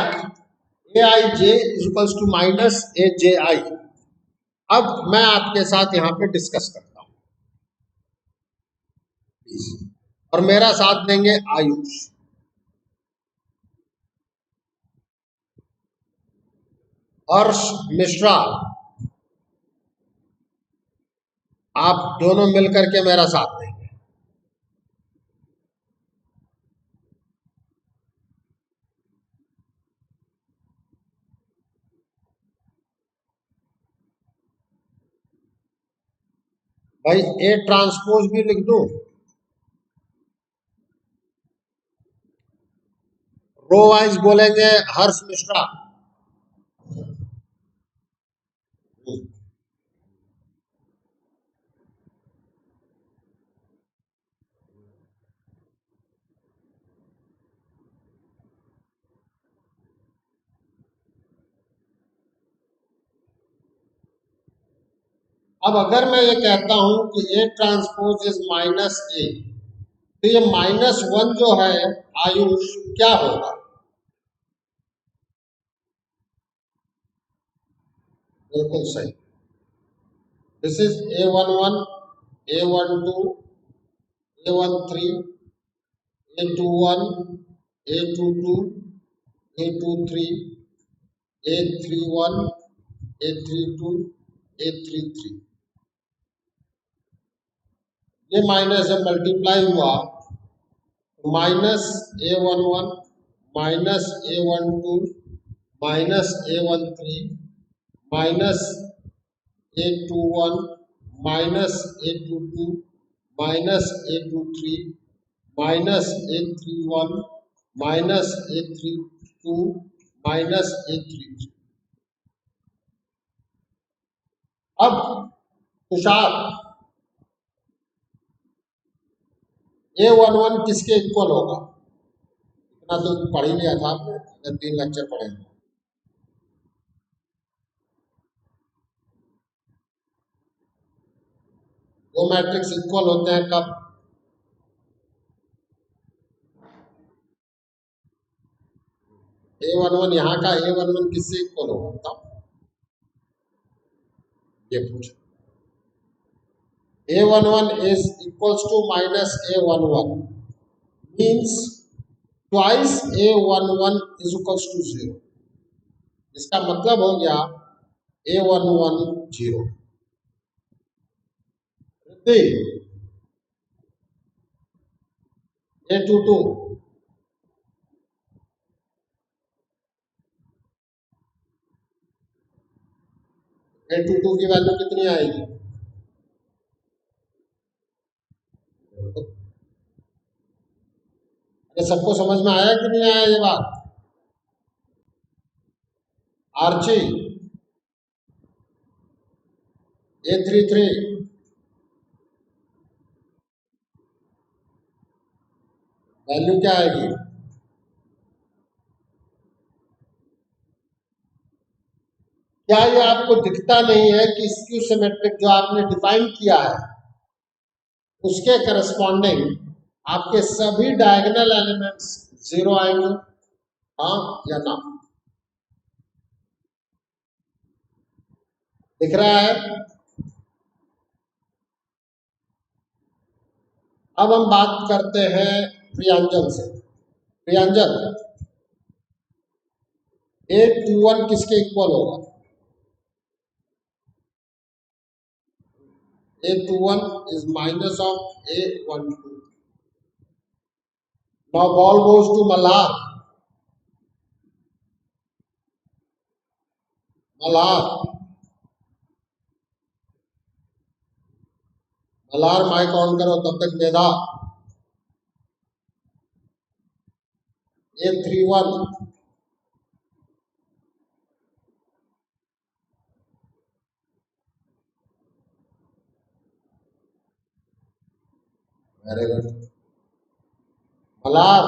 aij is equals to minus aji। अब मैं आपके साथ यहां पे डिस्कस करता हूं, और मेरा साथ देंगे आयुष। हर्ष मिश्रा, आप दोनों मिलकर के मेरा साथ देंगे। भाई ए ट्रांसपोज भी लिख दूं, रो वाइज बोलेंगे हर्ष मिश्रा। अब अगर मैं ये कहता हूं कि ए ट्रांसपोज इज माइनस ए, तो ये -1 जो है आयुष क्या होगा? बिल्कुल सही। This is A11, A12, A13, A21, A22, A23, A31, A32, A33। ये माइनस जब मल्टीप्लाई हुआ, -A11, -A12, -A13, -A21, -A22, -A23, -A31, -A32, -A33। अब तुषार, A11 किसके इक्वल होगा? इतना तो पढ़ ही लिया था आपने, अगर 3 लेक्चर पढ़े। दो मैट्रिक्स इक्वल होते हैं कब? A11 यहाँ का A11 किससे इक्वल होगा बताओ? ये पूछो। A11 is equals to minus A11 means twice A11 is equals to 0। इसका मतलब हो गया A11 0। A22, A22 की वैल्यू कितनी आएगी? ये सबको समझ में आया कि नहीं आया ये बात? आर्ची, A33 वैल्यू क्या आएगी? क्या ये आपको दिखता नहीं है कि स्क्यू सिमेट्रिक जो आपने डिफाइन किया है उसके करस्पॉन्डिंग आपके सभी डायगोनल एलिमेंट्स 0 आएंगे? हाँ या ना? दिख रहा है? अब हम बात करते हैं प्रियांजल से। प्रियांजल, A21 किसके इक्वल होगा? A21 is minus of A12। Now ball goes to Malhar। Malhar mike on करो, तब तक मेधा। A31, very good. मल्हार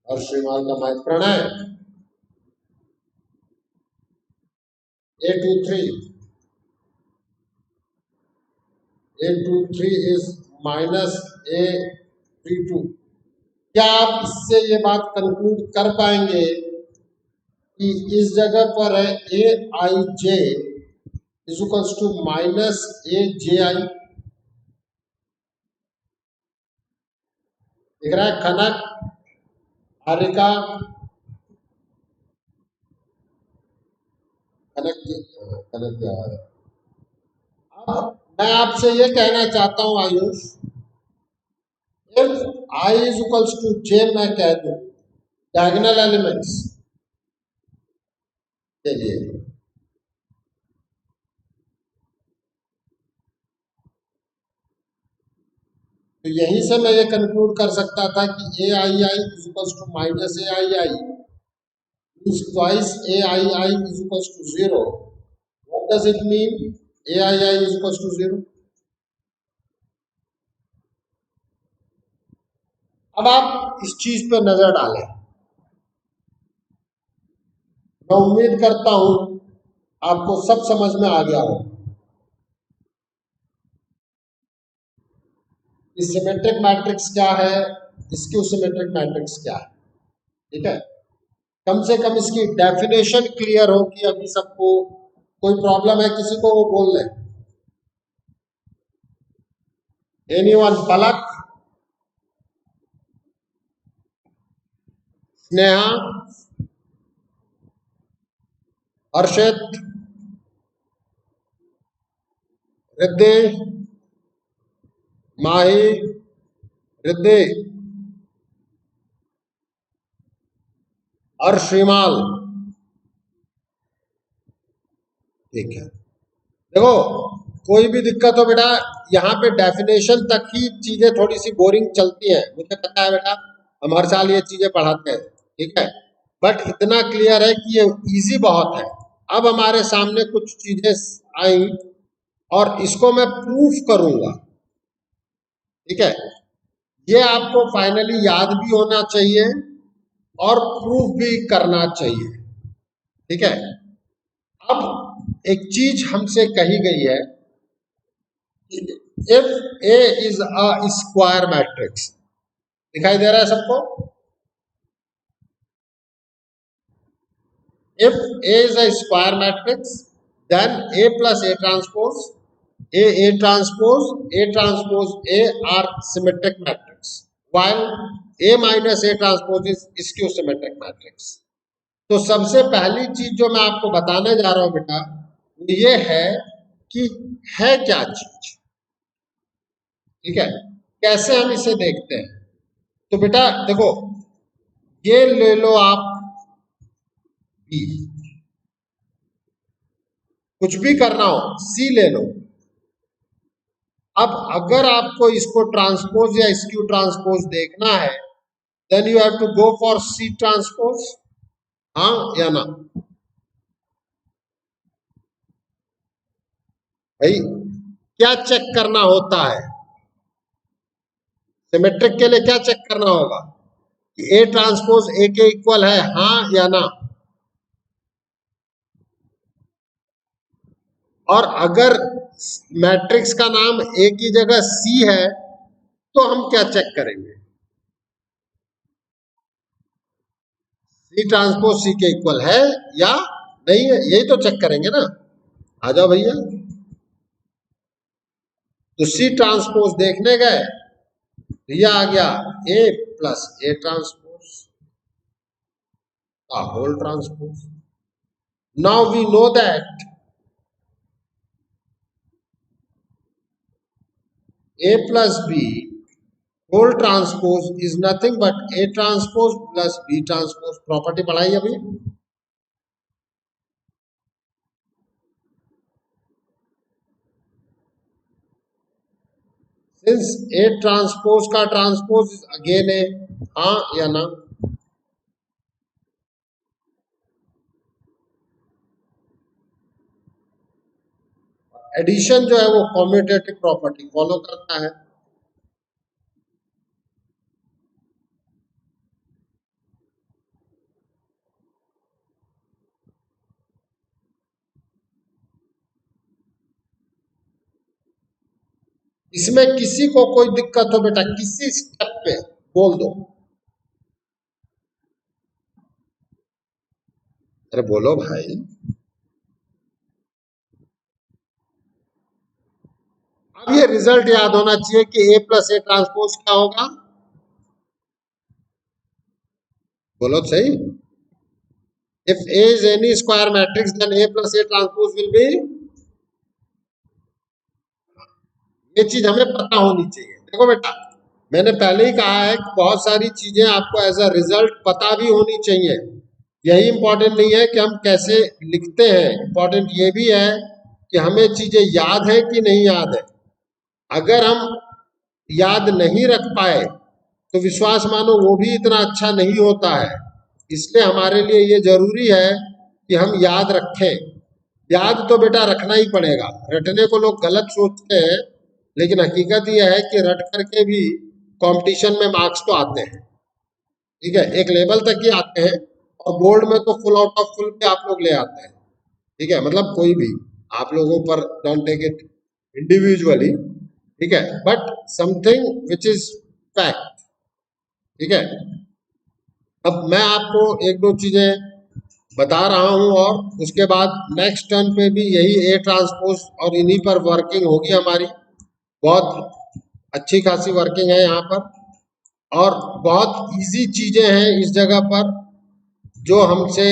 और श्रीमान का mic. Pranay, A23 is minus A32। क्या आप इससे ये बात कंक्लूड कर पाएंगे कि इस जगह पर है AIJ is equals to minus AJI? दिख रहा है? खनक, हारिका, कनेक्ट किया है। अब मैं आपसे ये कहना चाहता हूं Ayush, if I is equals to J मैं कह दूं डायगोनल एलिमेंट्स के लिए, तो यहीं से मैं ये कंक्लूड कर सकता था कि A I I is equals to minus A I I, means twice A I I is equals to zero. What does it mean A I I is equals to zero? अब आप इस चीज पे नजर डालें। मैं उम्मीद करता हूं आपको सब समझ में आ गया हो। सिमेट्रिक मैट्रिक्स क्या है, स्क्यू सिमेट्रिक मैट्रिक्स क्या है, ठीक है। कम से कम इसकी डेफिनेशन क्लियर हो कि अभी सबको कोई प्रॉब्लम है किसी को, वो बोल ले। एनीवन? पलक, स्नेहा, हर्षित, रिद्धि, माही, रिद्धि, अर्शिमाल, ठीक है। देखो कोई भी दिक्कत हो बेटा, यहाँ पे डेफिनेशन तक ही चीजें थोड़ी सी बोरिंग चलती हैं, मुझे पता है बेटा, हम हर साल ये चीजें पढ़ाते हैं, ठीक है। बट इतना क्लियर है कि ये इजी बहुत है। अब हमारे सामने कुछ चीजें आई और इसको मैं प्रूफ करूंगा, ठीक है। ये आपको फाइनली याद भी होना चाहिए और प्रूफ भी करना चाहिए, ठीक है। अब एक चीज हमसे कही गई है, if A is a square matrix, दिखाई दे रहा है सबको? If A is a square matrix then A plus A transpose A are symmetric matrix, while A minus A transpose is skew symmetric matrix। तो सबसे पहली चीज जो मैं आपको बताने जा रहा हूं बेटा, ये है कि है क्या चीज, ठीक है। कैसे हम इसे देखते हैं? तो बेटा देखो, ये ले लो आप B, कुछ भी करना हो C ले लो। अब अगर आपको इसको ट्रांसपोज या स्क्यू ट्रांसपोज देखना है, then you have to go for C transpose, हाँ या ना? भाई क्या चेक करना होता है सिमेट्रिक के लिए? क्या चेक करना होगा कि ए ट्रांसपोज ए के इक्वल है, हाँ या ना? और अगर मैट्रिक्स का नाम ए की जगह सी है तो हम क्या चेक करेंगे? सी ट्रांसपोज सी के इक्वल है या नहीं है, यही तो चेक करेंगे ना। आ जाओ भैया, तो सी ट्रांसपोज देखने गए, यह आ गया ए प्लस ए ट्रांसपोज का whole transpose. Now we know that A plus B whole transpose is nothing but A transpose plus B transpose। Property पढ़ाई अभी? सिंस A ट्रांसपोज का ट्रांसपोज इज अगेन ए, हाँ या ना? एडिशन जो है वो कॉम्यूटेटिव प्रॉपर्टी फॉलो करता है। इसमें किसी को कोई दिक्कत हो बेटा, किसी स्टेप पे बोल दो, अरे बोलो भाई। अब ये रिजल्ट याद होना चाहिए कि ए प्लस ए ट्रांसपोज क्या होगा, बोलो तो सही। If A is any square matrix, then A plus A transpose will be, ये चीज हमें पता होनी चाहिए। देखो बेटा, मैंने पहले ही कहा है कि बहुत सारी चीजें आपको एज अ रिजल्ट पता भी होनी चाहिए। यही इंपॉर्टेंट नहीं है कि हम कैसे लिखते हैं, इंपॉर्टेंट ये भी है कि हमें चीजें याद है कि नहीं याद है। अगर हम याद नहीं रख पाए तो विश्वास मानो वो भी इतना अच्छा नहीं होता है। इसलिए हमारे लिए ये जरूरी है कि हम याद रखें। याद तो बेटा रखना ही पड़ेगा। रटने को लोग गलत सोचते हैं, लेकिन हकीकत यह है कि रट करके भी कंपटीशन में मार्क्स तो आते हैं। ठीक है, एक लेवल तक ही आते हैं, और बोर्ड में तो फुल आउट ऑफ फुल भी आप लोग ले आते हैं। ठीक है, मतलब कोई भी, आप लोगों पर डोंट टेक इट इंडिविजुअली। ठीक है, but something which is fact. ठीक है, अब मैं आपको एक दो चीजें बता रहा हूं, और उसके बाद नेक्स्ट टर्न पे भी यही ए ट्रांसपोज और इन्हीं पर वर्किंग होगी हमारी। बहुत अच्छी खासी वर्किंग है यहाँ पर, और बहुत इजी चीजें हैं इस जगह पर जो हमसे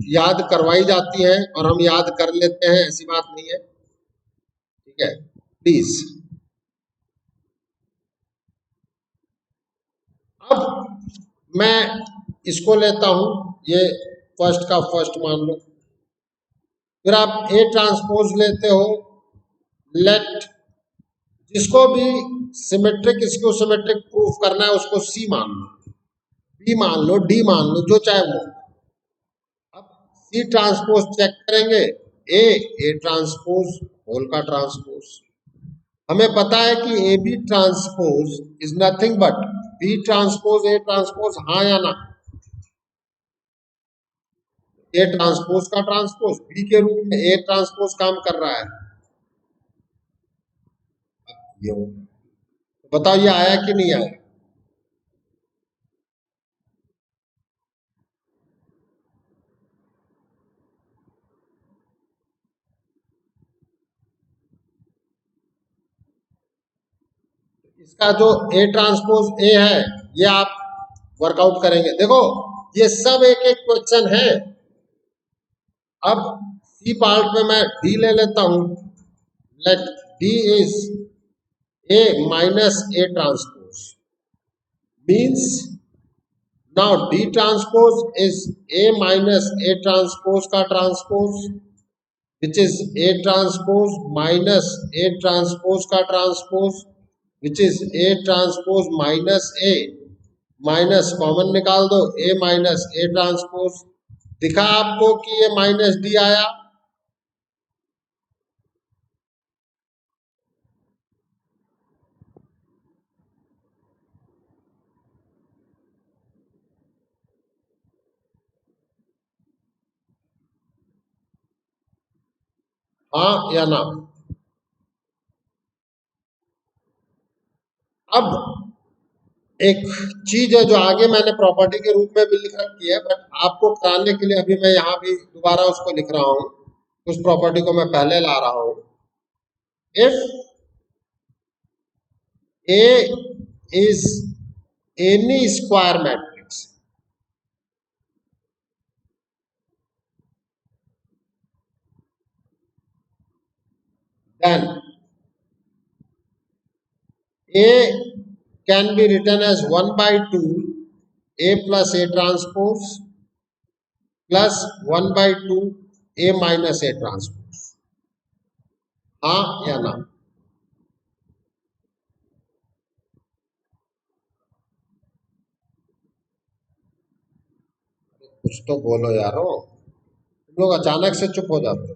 याद करवाई जाती हैं और हम याद कर लेते हैं, ऐसी बात नहीं है। ठीक है, प्लीज। अब मैं इसको लेता हूं, ये फर्स्ट का फर्स्ट मान लो। फिर आप ए ट्रांसपोज लेते हो, लेट, जिसको भी सिमेट्रिक इसको सिमेट्रिक प्रूफ करना है उसको सी मान लो, बी मान लो, डी मान लो, जो चाहे वो। अब सी ट्रांसपोज चेक करेंगे, ए ट्रांसपोज होल का ट्रांसपोज। हमें पता है कि A B transpose is nothing but B transpose A transpose, हाँ या ना? ए ट्रांसपोज का ट्रांसपोज बी के रूप में ए ट्रांसपोज काम कर रहा है। ये बताओ, ये आया कि नहीं आया? इसका जो ए ट्रांसपोज ए है, ये आप वर्कआउट करेंगे। देखो, ये सब एक एक क्वेश्चन है। अब सी पार्ट में मैं डी ले लेता हूं, let D is A minus A transpose, means now D transpose is A minus A transpose का transpose, which is A transpose minus A transpose का transpose, which is A transpose minus A, minus common निकाल दो, A minus A transpose. दिखा आपको कि ये minus D आया? हाँ या ना? अब एक चीज है जो आगे मैंने प्रॉपर्टी के रूप में भी लिख रखी है, बट आपको कराने के लिए अभी मैं यहाँ भी दोबारा उसको लिख रहा हूँ। उस प्रॉपर्टी को मैं पहले ला रहा हूँ। If A is any square matrix, then A can be written as 1 by 2 A plus A transpose plus 1 by 2 A minus A transpose, हाँ या ना? कुछ तो बोलो यारो, तुम लोग अचानक से चुप हो जाते हो।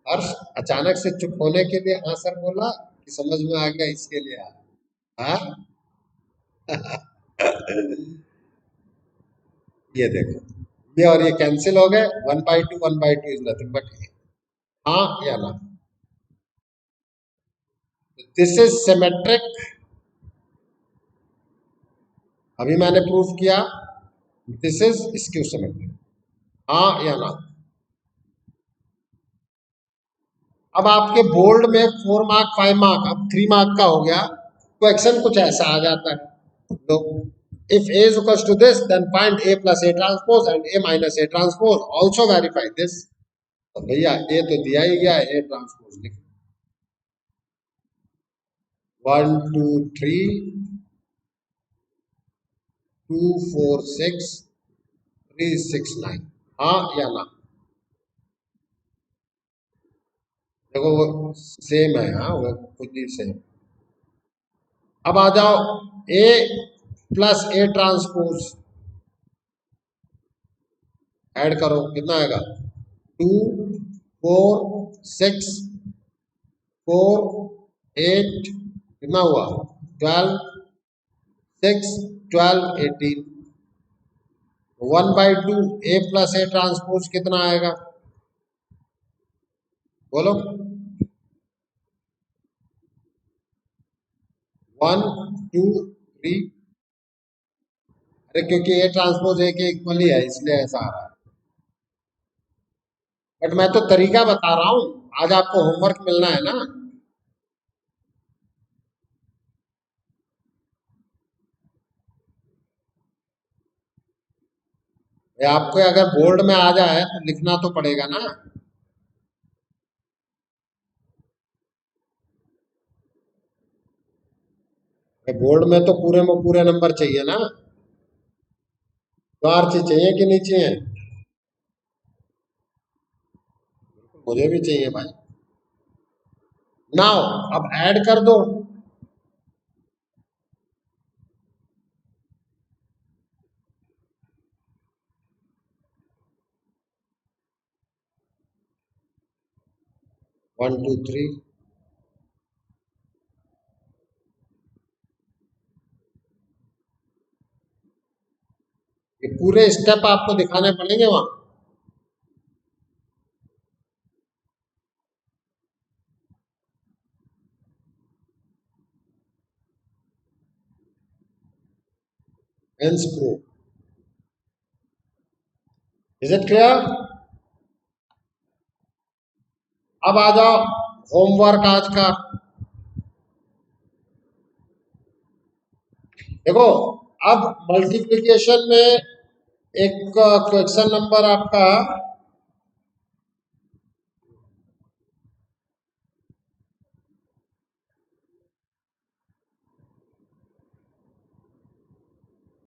हर्ष, अचानक से चुप होने के लिए हाँ सर बोला कि समझ में आ गया इसके लिए हाँ? ये देखो, ये और ये कैंसिल हो गए, 1 by 2 इज नथिंग बट ए, हाँ या ना? This is symmetric. अभी मैंने प्रूफ किया, दिस इज स्क्यू सिमेट्रिक, हाँ या ना? अब आपके बोर्ड में 4 मार्क 5 मार्क अब 3 मार्क का हो गया, क्वेश्चन कुछ ऐसा आ जाता है। लो, If A is equals to this, then find A plus A transpose and A minus A transpose. Also verify this. तो भैया A तो दिया ही गया, A ट्रांसपोज लिख 1 2 3 2 4 6 3 6 9, हाँ या ना? देखो वो सेम है, हाँ वो खुद ही सेम। अब आ जाओ A plus A transpose add करो, कितना आएगा? 2 4 6 4 8, कितना हुआ? 12 6 12 18। 1/2 A प्लस A ट्रांसपोज कितना आएगा? बोलो। 1 2 3। अरे क्योंकि A ट्रांसपोज A के इक्वल ही है इसलिए ऐसा आ रहा है। बट मैं तो तरीका बता रहा हूं, आज आपको होमवर्क मिलना है ना। आपको अगर बोर्ड में आ जाए तो लिखना तो पड़ेगा ना। बोर्ड में तो पूरे में पूरे नंबर चाहिए ना, 4 चीज चाहिए कि नहीं चाहिए? मुझे भी चाहिए भाई। नाउ अब ऐड कर दो। वन टू थ्री, ये पूरे स्टेप आपको दिखाने पड़ेंगे वहां। Hence prove. Is it clear? अब आ जाओ होमवर्क आज का। देखो अब मल्टीप्लिकेशन में एक क्वेश्चन नंबर आपका